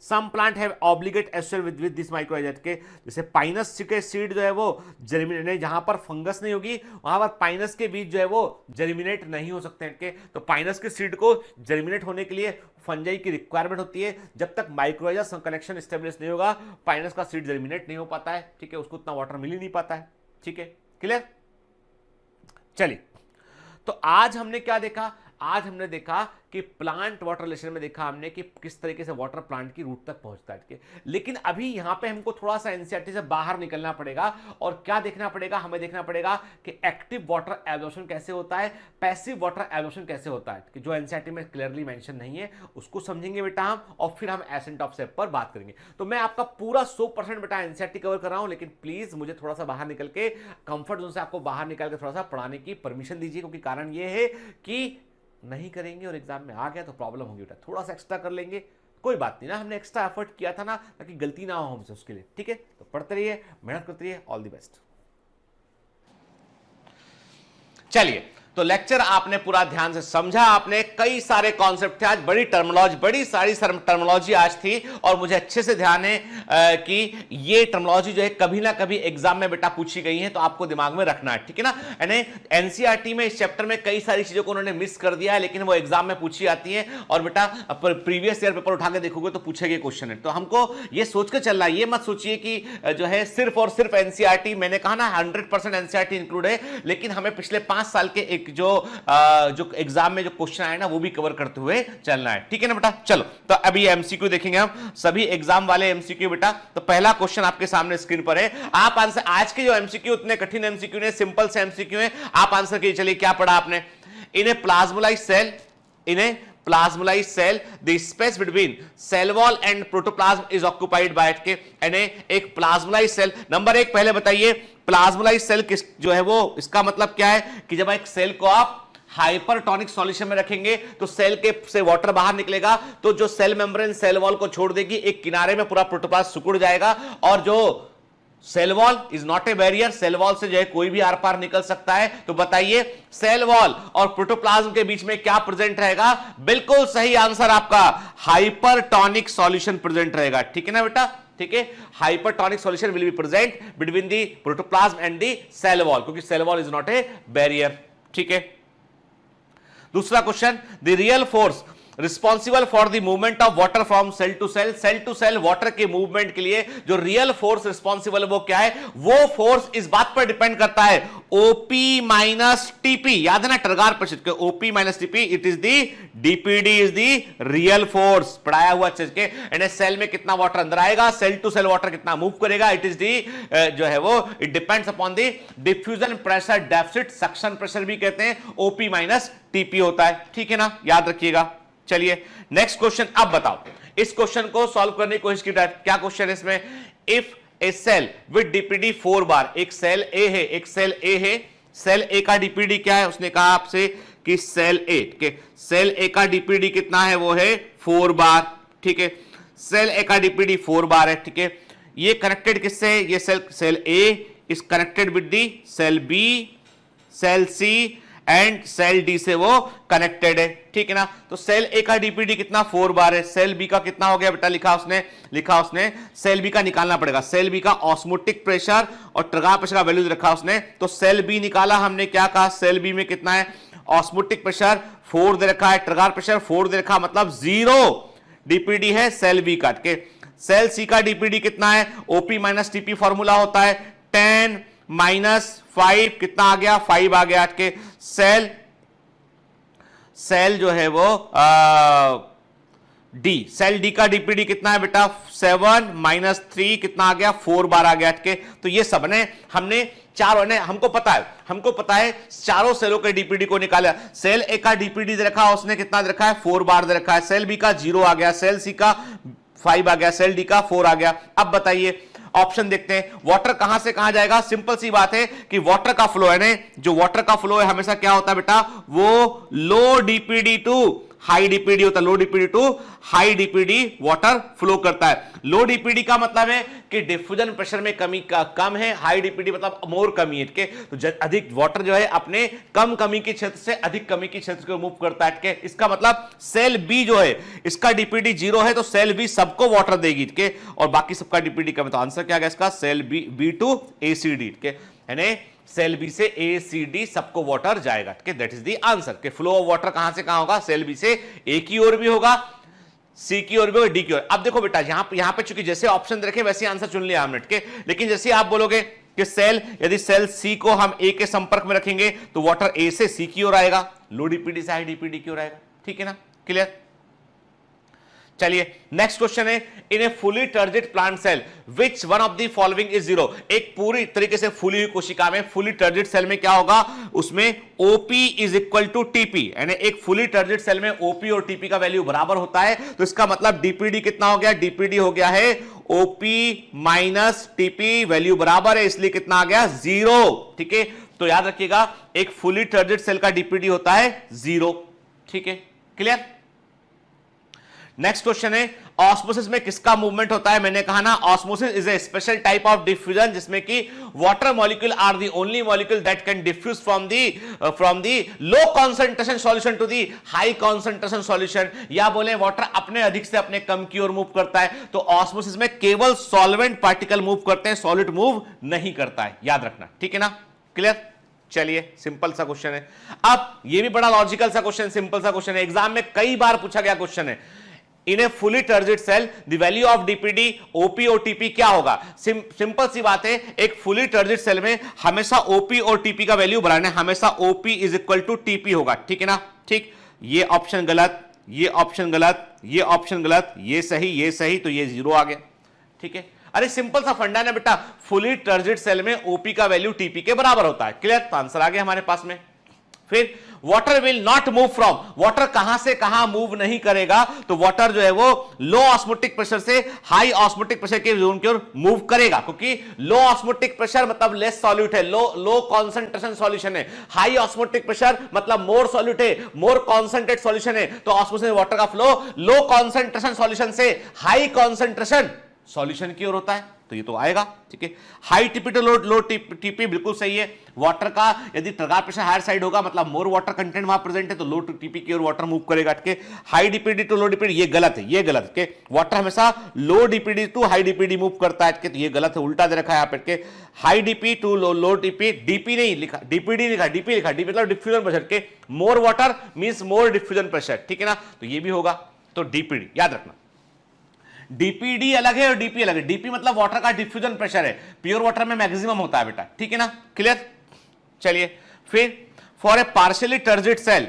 some plant have obligate association with this mycorrhiza के, जैसे पाइनस के सीड जो है वो जर्मिनेट, जहां पर फंगस नहीं होगी वहां पर पाइनस के बीज जो है वो जर्मिनेट नहीं हो सकते हैं। तो पाइनस के सीड को जर्मिनेट होने के लिए फंजाई की रिक्वायरमेंट होती है। जब तक माइक्रोराइजा कनेक्शन स्टेब्लिश नहीं होगा, पाइनस का सीड जर्मिनेट नहीं हो पाता है। ठीक है, उसको उतना वाटर मिल ही नहीं पाता है। ठीक है, क्लियर। चलिए, तो आज हमने क्या देखा, आज हमने देखा कि प्लांट वाटर रिलेशन में देखा हमने कि किस तरीके से वाटर प्लांट की रूट तक पहुंचता है। लेकिन अभी यहां पे हमको थोड़ा सा एनसीईआरटी से बाहर निकलना पड़ेगा, और क्या देखना पड़ेगा, हमें देखना पड़ेगा कि एक्टिव वाटर एब्जॉर्प्शन कैसे होता है, पैसिव वाटर एब्जॉर्प्शन कैसे होता है, कि जो एनसीईआरटी में क्लियरली मेंशन नहीं है उसको समझेंगे बेटा हम, और फिर हम एसेंट ऑफ सेप पर बात करेंगे। तो मैं आपका पूरा 100% बेटा एनसीईआरटी कवर कर रहा हूं, लेकिन प्लीज मुझे थोड़ा सा बाहर निकल के, कंफर्ट जोन से आपको बाहर निकाल के थोड़ा सा पढ़ाने की परमिशन दीजिए, क्योंकि कारण ये है कि नहीं करेंगे और एग्जाम में आ गया तो प्रॉब्लम होगी बेटा। थोड़ा सा एक्स्ट्रा कर लेंगे, कोई बात नहीं ना, हमने एक्स्ट्रा एफर्ट किया था ना, ताकि गलती ना हो हमसे, उसके लिए। ठीक है, तो पढ़ते रहिए, मेहनत करते रहिए, ऑल द बेस्ट। चलिए, तो लेक्चर आपने पूरा ध्यान से समझा, आपने कई सारे कॉन्सेप्ट थे आज, बड़ी टर्मिनोलॉजी, बड़ी सारी टर्मिनोलॉजी आज थी, और मुझे अच्छे से ध्यान है कि ये टर्मिनोलॉजी जो है कभी ना कभी एग्जाम में बेटा पूछी गई है, तो आपको दिमाग में रखना है। ठीक है ना, यानी एनसीईआरटी में इस चैप्टर में कई सारी चीजों को उन्होंने मिस कर दिया है, लेकिन वो एग्जाम में पूछी आती है, और बेटा प्रीवियस ईयर पेपर उठा के देखोगे तो पूछे गए क्वेश्चन है। तो हमको ये सोचकर चलना है, ये मत सोचिए कि जो है सिर्फ और सिर्फ एनसीईआरटी, मैंने कहा ना 100% एनसीईआरटी इंक्लूड है, लेकिन हमें पिछले 5 साल के एक जो एग्जाम में जो क्वेश्चन आए ना वो भी कवर करते हुए चलना है। ठीक है ना बेटा। चलो, तो अभी एमसीक्यू देखेंगे हम, सभी एग्जाम वाले एमसीक्यू बेटा। तो पहला क्वेश्चन आपके सामने स्क्रीन पर है, आप आंसर, आज के जो एमसीक्यू उतने कठिन एमसीक्यू ने, सिंपल से एमसीक्यू है, आप आंसर कीजिए। चलिए, क्या पढ़ा आपने, इन्हें प्लाज्मोलाइज्ड सेल, इन्हें plasmolized cell, the space between cell wall and protoplasm is occupied by it के, यानी एक प्लाज्मोलाइज्ड सेल। नंबर 1 पहले बताइए, प्लाज्मोलाइज्ड सेल किस जो है वो, इसका मतलब क्या है कि जब एक सेल को आप हाइपरटोनिक सॉल्यूशन में रखेंगे तो सेल के से वाटर बाहर निकलेगा, तो जो सेल मेम्ब्रेन सेल वॉल को छोड़ देगी, एक किनारे में पूरा प्रोटोप्लाज्म सिकुड़ जाएगा, और जो cell wall is not a barrier, cell wall से जो है कोई भी आर पार निकल सकता है। तो बताइए, सेल वॉल और प्रोटोप्लाज्म के बीच में क्या प्रेजेंट रहेगा? बिल्कुल सही आंसर आपका, हाइपरटोनिक सॉल्यूशन प्रेजेंट रहेगा। ठीक है ना बेटा, ठीक है, hypertonic solution will be present between the protoplasm and the cell wall, क्योंकि cell wall is not a barrier. ठीक है, दूसरा question, the real force responsible for the movement of water from cell to cell water के movement के लिए जो real force responsible है वो क्या है? वो फोर्स इस बात पर डिपेंड करता है, ओपी माइनस टीपी, याद है ना टरगार प्रश्न के, OP minus TP, it is the DPD is the real force, पढ़ाया हुआ चीज के। यानी सेल में कितना वाटर अंदर आएगा, सेल टू सेल वाटर कितना मूव करेगा, इट इज दी जो है वो it depends upon the diffusion pressure deficit, suction pressure भी कहते हैं, ओपी माइनस टीपी होता है। ठीक है ना, याद रखिएगा। चलिए नेक्स्ट क्वेश्चन, अब बताओ इस क्वेश्चन को सॉल्व करने की कोशिश की जाए। क्या क्वेश्चन है इसमें? If a cell with DPD 4 bar, एक सेल ए है, एक सेल ए है, सेल ए का डीपीडी क्या है? उसने कहा आपसे कि सेल ए के सेल ए का डीपीडी कितना है? वो है 4 बार। ठीक है, सेल ए का डीपीडी 4 बार है। ठीक है, ये कनेक्टेड किससे है? ये cell A is connected with the cell B, cell C and cell D से वो कनेक्टेड है। ठीक है ना, तो सेल ए का डीपीडी कितना? 4 बार है। सेल बी का कितना हो गया बेटा? लिखा उसने सेल बी का निकालना पड़ेगा, सेल बी का ऑस्मोटिक प्रेशर और ट्रगार प्रेशर का वैल्यू रखा उसने, तो सेल बी निकाला हमने। क्या कहा? सेल बी में कितना है? ऑस्मोटिक प्रेशर 4 दे रखा है, ट्रगार प्रेशर 4 दे रखा, मतलब 0 डीपीडी है सेल बी का। सेल सी का डीपीडी कितना है? ओपी माइनस टीपी फॉर्मूला होता है, 10 -5 कितना आ गया, 5 आ गया के सेल जो है वो डी, सेल डी का डीपीडी कितना है बेटा, 7 - 3 कितना आ गया, 4 बार आ गया के। तो ये सब ने हमने चारों ने, हमको पता है चारों सेलों के डीपीडी को निकाला। सेल ए का डीपीडी दे रखा है, उसने कितना दे रखा है, 4 बार दे रखा है। सेल बी का 0 आ गया, सेल सी का 5 आ गया, सेल डी का 4 आ गया। अब बताइए ऑप्शन देखते हैं, वाटर कहां से कहां जाएगा। सिंपल सी बात है कि वाटर का फ्लो है ना, जो वाटर का फ्लो है हमेशा क्या होता है बेटा, वो low DPD to high DPD होता है। Low DPD to high DPD water flow करता है। लो डीपीडी का मतलब है कि डिफ्यूजन प्रेशर में कमी का कम है, हाई डीपीडी मतलब मोर कमी है के। तो अधिक वाटर जो है अपने कम कमी के क्षेत्र से अधिक कमी के क्षेत्र को मूव करता है के। इसका मतलब सेल बी जो है इसका डीपीडी 0 है, तो सेल बी सबको वाटर देगी के, और बाकी सबका डीपीडी कम है। तो आंसर क्या आ गया इसका, सेल बी टू एसीडी के, यानी सेल बी से ए सी डी सबको वाटर जाएगा। दैट इज द आंसर के फ्लो ऑफ वाटर कहां से कहां होगा, सेल बी से ए की ओर भी होगा, सी की ओर भी होगा, डी की ओर। अब देखो बेटा यहां पे चूंकि जैसे ऑप्शन रखे वैसे आंसर चुन लिया हमने के, लेकिन जैसे आप बोलोगे कि यदि सेल सी को हम ए के संपर्क में रखेंगे तो वाटर ए से सी की ओर आएगा, लो डीपीडी से हाई डीपीडी की ओर आएगा। ठीक है ना, क्लियर। चलिए नेक्स्ट क्वेश्चन है, in a fully turgid plant cell which one of the following is 0। एक पूरी तरीके से फूली हुई कोशिका में, फुली टर्जिड सेल में क्या होगा, उसमें OP is equal to TP, यानी एक फुली टर्जिड सेल में ओपी और टीपी का वैल्यू बराबर होता है। तो इसका मतलब डीपीडी कितना हो गया, डीपीडी हो गया है ओपी माइनस टीपी, वैल्यू बराबर है इसलिए कितना आ गया, 0। ठीक है, तो याद रखिएगा एक फुली टर्जिड सेल का डीपीडी होता है 0। ठीक है, क्लियर। नेक्स्ट क्वेश्चन है, ऑस्मोसिस में किसका मूवमेंट होता है। मैंने कहा ना osmosis is a special type of diffusion जिसमें कि water molecule are the only molecule that can diffuse from the low concentration solution to the high concentration solution, या बोले वाटर अपने अधिक से अपने कम की ओर मूव करता है। तो ऑस्मोसिस में केवल सॉल्वेंट पार्टिकल मूव करते हैं, सॉलिड मूव नहीं करता है, याद रखना। ठीक है ना, क्लियर। चलिए सिंपल सा क्वेश्चन है। अब ये भी बड़ा लॉजिकल सा क्वेश्चन, सिंपल सा क्वेश्चन है, एग्जाम में कई बार पूछा गया क्वेश्चन है। In a fully turgid cell the value of DPD OP और टीपी क्या होगा। सिंपल सी बात है, एक फुली टर्जिड सेल में हमेशा ओपी और टीपी का वैल्यू बढ़ाना है, हमेशा OP is equal to TP होगा। ठीक है ना, ठीक। ये ऑप्शन गलत, ये ऑप्शन गलत, ये ऑप्शन गलत, ये सही, तो ये 0 आ गया। ठीक है, अरे सिंपल सा फंडा है बेटा, फुली टर्जिड सेल में ओपी का वैल्यू टीपी के बराबर होता है। क्लियर, तो आंसर आ गया हमारे पास में। फिर water will not move from, water कहां से कहां मूव नहीं करेगा, तो वाटर जो है वो लो ऑस्मोटिक प्रेशर से हाई ऑस्मोटिक प्रेशर के जोन की ओर मूव करेगा, क्योंकि लो ऑस्मोटिक प्रेशर मतलब लेस सॉल्यूट है, लो कॉन्सेंट्रेशन सॉल्यूशन है। हाई ऑस्मोटिक प्रेशर मतलब मोर सॉल्यूट है, मोर कॉन्सेंट्रेट सॉल्यूशन है। तो ऑस्मोसिस वाटर का फ्लो लो कॉन्सेंट्रेशन सॉल्यूशन से हाई कॉन्सेंट्रेशन सॉल्यूशन की ओर होता है, तो ये तो आएगा। ठीक है, high TP to low TP बिल्कुल सही है। वाटर का यदि टर्गार प्रेशर हायर साइड होगा मतलब मोर वाटर कंटेंट वहां प्रेजेंट है, तो लो टीपी की ओर वाटर मूव करेगा। ठीक है, high DPD to low DPD ये गलत है, ये गलत है। वाटर हमेशा low DPD to high DPD move करता है, तो ये गलत है, उल्टा दे रखा है यहाँ पे। High DP to low DP, DP नहीं लिखा, डीपीडी लिखा, डीपी लिखा, डीपी मतलब डिफ्यूजन प्रेशर के, more water means more diffusion pressure. ठीक है ना, तो ये भी होगा, तो डीपीडी याद रखना। डीपीडी अलग है और डीपी अलग है। डीपी मतलब वाटर का डिफ्यूजन प्रेशर है, प्योर वाटर में मैक्सिमम होता है बेटा। ठीक है ना, क्लियर। चलिए फिर for a partially turgid cell,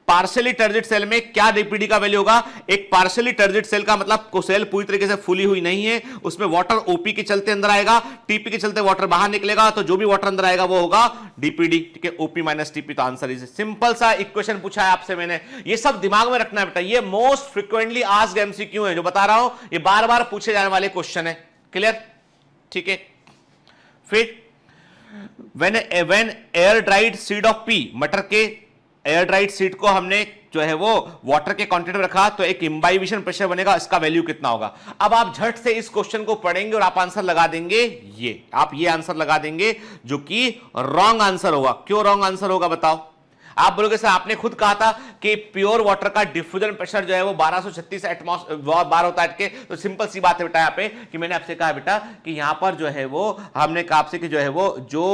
partially turgid cell में क्या डीपीडी का वैल्यू होगा। एक पार्शियली टर्जिड सेल का मतलब को सेल पूरी तरीके से फूली हुई नहीं है, उसमें वाटर ओपी के चलते अंदर आएगा, टीपी के चलते वाटर बाहर निकलेगा, तो जो भी वाटर अंदर आएगा वो होगा डीपीडी। ठीक है, ओपी माइनस टीपी, तो आंसर इज सिंपल सा इक्वेशन पूछा है आपसे मैंने, ये सब दिमाग में रखना है बेटा। ये मोस्ट फ्रिक्वेंटली आस्क्ड एमसीक्यू है जो बता रहा हूं, ये बार बार पूछे जाने वाले क्वेश्चन है। क्लियर, ठीक है। फिर when air dried seed of P, मटर के एयर ड्राइड सीड को हमने जो है वो वाटर के कंटेंट में रखा, तो एक इम्बाइबिशन प्रेशर बनेगा, इसका वैल्यू कितना होगा। अब आप झट से इस क्वेश्चन को पढ़ेंगे और आप आंसर लगा देंगे, आप ये आंसर लगा देंगे जो कि रॉन्ग आंसर होगा। क्यों रॉन्ग आंसर होगा बताओ। आप बोलोगे सर आपने खुद कहा था कि प्योर वाटर का डिफ्यूजन प्रेशर जो है वो 1236 बार होता है। तो सिंपल सी बात है बेटा यहाँ पे कि मैंने आपसे कहा बेटा कि यहाँ पर जो है वो हमने कहा आपसे कि जो है वो जो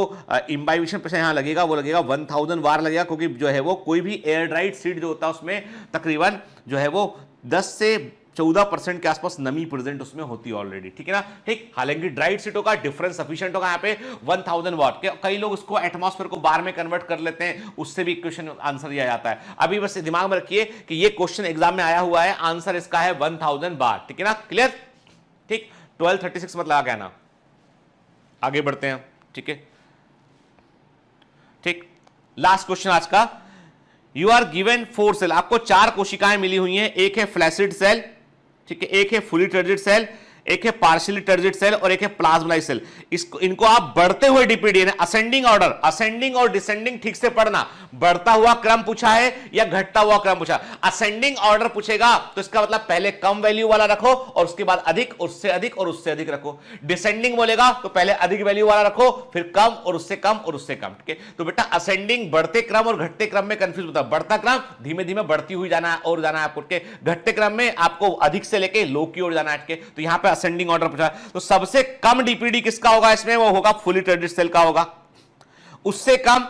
इम्बाइबिशन प्रेशर यहाँ लगेगा वो लगेगा 1000 बार लगेगा, क्योंकि जो है वो कोई भी एयर ड्राइड सीड जो होता है उसमें तकरीबन जो है वो 10 से 14% के आसपास नमी प्रेजेंट उसमें होती है ऑलरेडी, ठीक है ना। ठीक, हालांकि ड्राइड सीट होगा, डिफरेंस सफिशिएंट होगा यहाँ पे 1000 वाट के। कई लोग उसको एटमॉस्फेयर को बार में कन्वर्ट कर लेते हैं, उससे भी क्वेश्चन आंसर दिया जाता है। अभी बस दिमाग में रखिए कि ये क्वेश्चन एग्जाम में आया हुआ है, आंसर इसका है 1000 बार, ठीक है ना, क्लियर। ठीक, 1236 मत लगा कहना। आगे बढ़ते हैं, ठीक है। ठीक, लास्ट क्वेश्चन आज का। यू आर गिवन 4 सेल, आपको 4 कोशिकाएं मिली हुई हैं। एक है फ्लैसिड सेल, ठीक है, एक है फुली टर्जिड सेल, एक है पार्शियली टर्जिड सेल और एक है प्लाज्मलाइज्ड सेल। इनको आप बढ़ते हुए डीपीडी यानी असेंडिंग ऑर्डर, असेंडिंग और डिसेंडिंग ठीक से पढ़ना। बढ़ता हुआ क्रम पूछा है या घटता हुआ क्रम पूछा। असेंडिंग ऑर्डर पूछेगा तो इसका मतलब पहले कम वैल्यू वाला रखो और उसके बाद अधिक, उससे अधिक और उससे अधिक रखो। डिसेंडिंग बोलेगा तो पहले अधिक वैल्यू वाला रखो, फिर कम और उससे कम और उससे कम, ठीक है। तो बेटा असेंडिंग बढ़ते क्रम और घटते क्रम में कंफ्यूज होता है। बढ़ता क्रम धीमे धीमे बढ़ती हुई जाना है और जाना है आपको, घटते क्रम में आपको अधिक से लेके लो की ओर जाना है। तो यहां पे असेंडिंग ऑर्डर पूछा, तो सबसे कम डीपीडी किसका होगा इसमें, वो होगा फुली टर्जिड सेल का होगा। उससे कम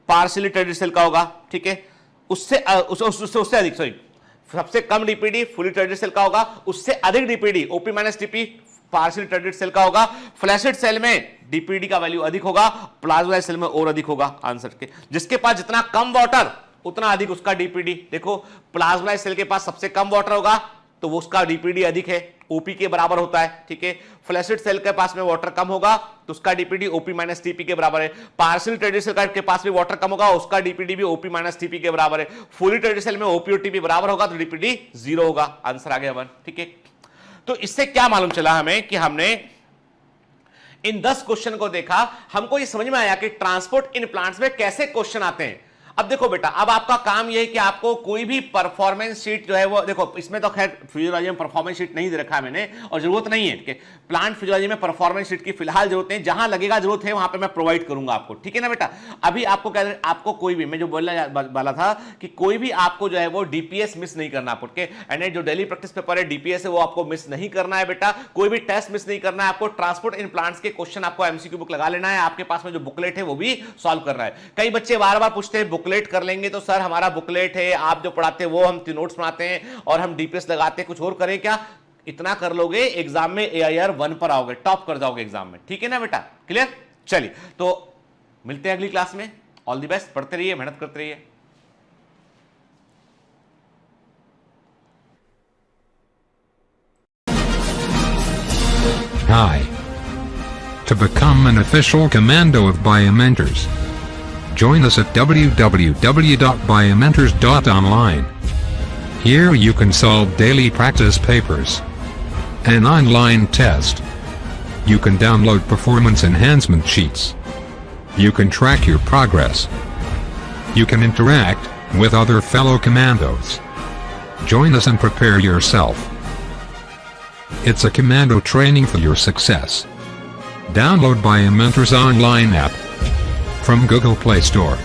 पार्शियली टर्जिड सेल का होगा, ठीक है। उससे अधिक, सॉरी, सबसे कम डीपीडी फुली टर्जिड सेल का होगा। उससे अधिक DPD OP minus TP partially turgid cell का होगा। फ्लैसिड सेल में डीपीडी का वैल्यू अधिक होगा, प्लाज्मा सेल में और अधिक होगा आंसर के। जिसके पास जितना कम वाटर उतना अधिक उसका डीपीडी। देखो प्लाज्मा सेल के पास सबसे कम वाटर होगा तो वो उसका डीपीडी अधिक है, ओपी के बराबर होता है, ठीक है। फ्लैसिड सेल के पास में वाटर कम होगा तो उसका डीपीडी ओपी माइनस टीपी के बराबर है। पार्शियल टर्जिड सेल के पास में वाटर कम होगा, उसका डीपीडी भी ओपी माइनस टीपी के बराबर है। फुली टर्जिड सेल में ओपी और टीपी बराबर होगा तो डीपीडी 0 होगा। आंसर आ गया 1, ठीक है। तो इससे क्या मालूम चला हमें कि हमने इन 10 क्वेश्चन को देखा, हमको ये समझ में आया कि ट्रांसपोर्ट इन प्लांट्स में कैसे क्वेश्चन आते हैं। अब देखो बेटा, अब आपका काम यह है कि आपको कोई भी परफॉर्मेंस शीट जो है वो देखो, इसमें तो खैर फिजियोलॉजी में परफॉर्मेंस शीट नहीं दे रखा है मैंने और जरूरत नहीं है कि प्लांट फिजियोलॉजी में परफॉर्मेंस शीट की फिलहाल जरूरत नहीं, जहां लगेगा जरूरत है वहां पे मैं प्रोवाइड करूंगा आपको, ठीक है ना बेटा। अभी आपको क्या, आपको कोई भी, मैं जो बोलने वाला था कि कोई भी आपको जो है वो डीपीएस मिस नहीं करना आपको, एंड जो डेली प्रैक्टिस पेपर है डीपीएस है वो आपको मिस नहीं करना है बेटा। कोई भी टेस्ट मिस नहीं करना है आपको। ट्रांसपोर्ट इन प्लांट्स के क्वेश्चन आपको एमसीक्यू बुक लगा लेना है, आपके पास में जो बुकलेट है वो भी सॉल्व करना है। कई बच्चे बार बार पूछते हैं बुकलेट कर लेंगे तो सर हमारा बुकलेट है, आप जो पढ़ाते हैं वो हम नोट्स बनाते हैं और हम डीपीएस लगाते हैं, कुछ और करें क्या। इतना कर लोगे एग्जाम में AIR 1 पर आओगे, टॉप कर जाओगे एग्जाम में, ठीक है ना बेटा, क्लियर। चलिए तो मिलते हैं अगली क्लास में। ऑल द बेस्ट, पढ़ते रहिए, मेहनत करते रहिए। Hi. To become an official commando of Biomentors, join us at www.biomentors.online. Here you can solve daily practice papers, an online test. You can download performance enhancement sheets. You can track your progress. You can interact with other fellow commandos. Join us and prepare yourself. It's a commando training for your success. Download Biomentors online app from Google Play Store.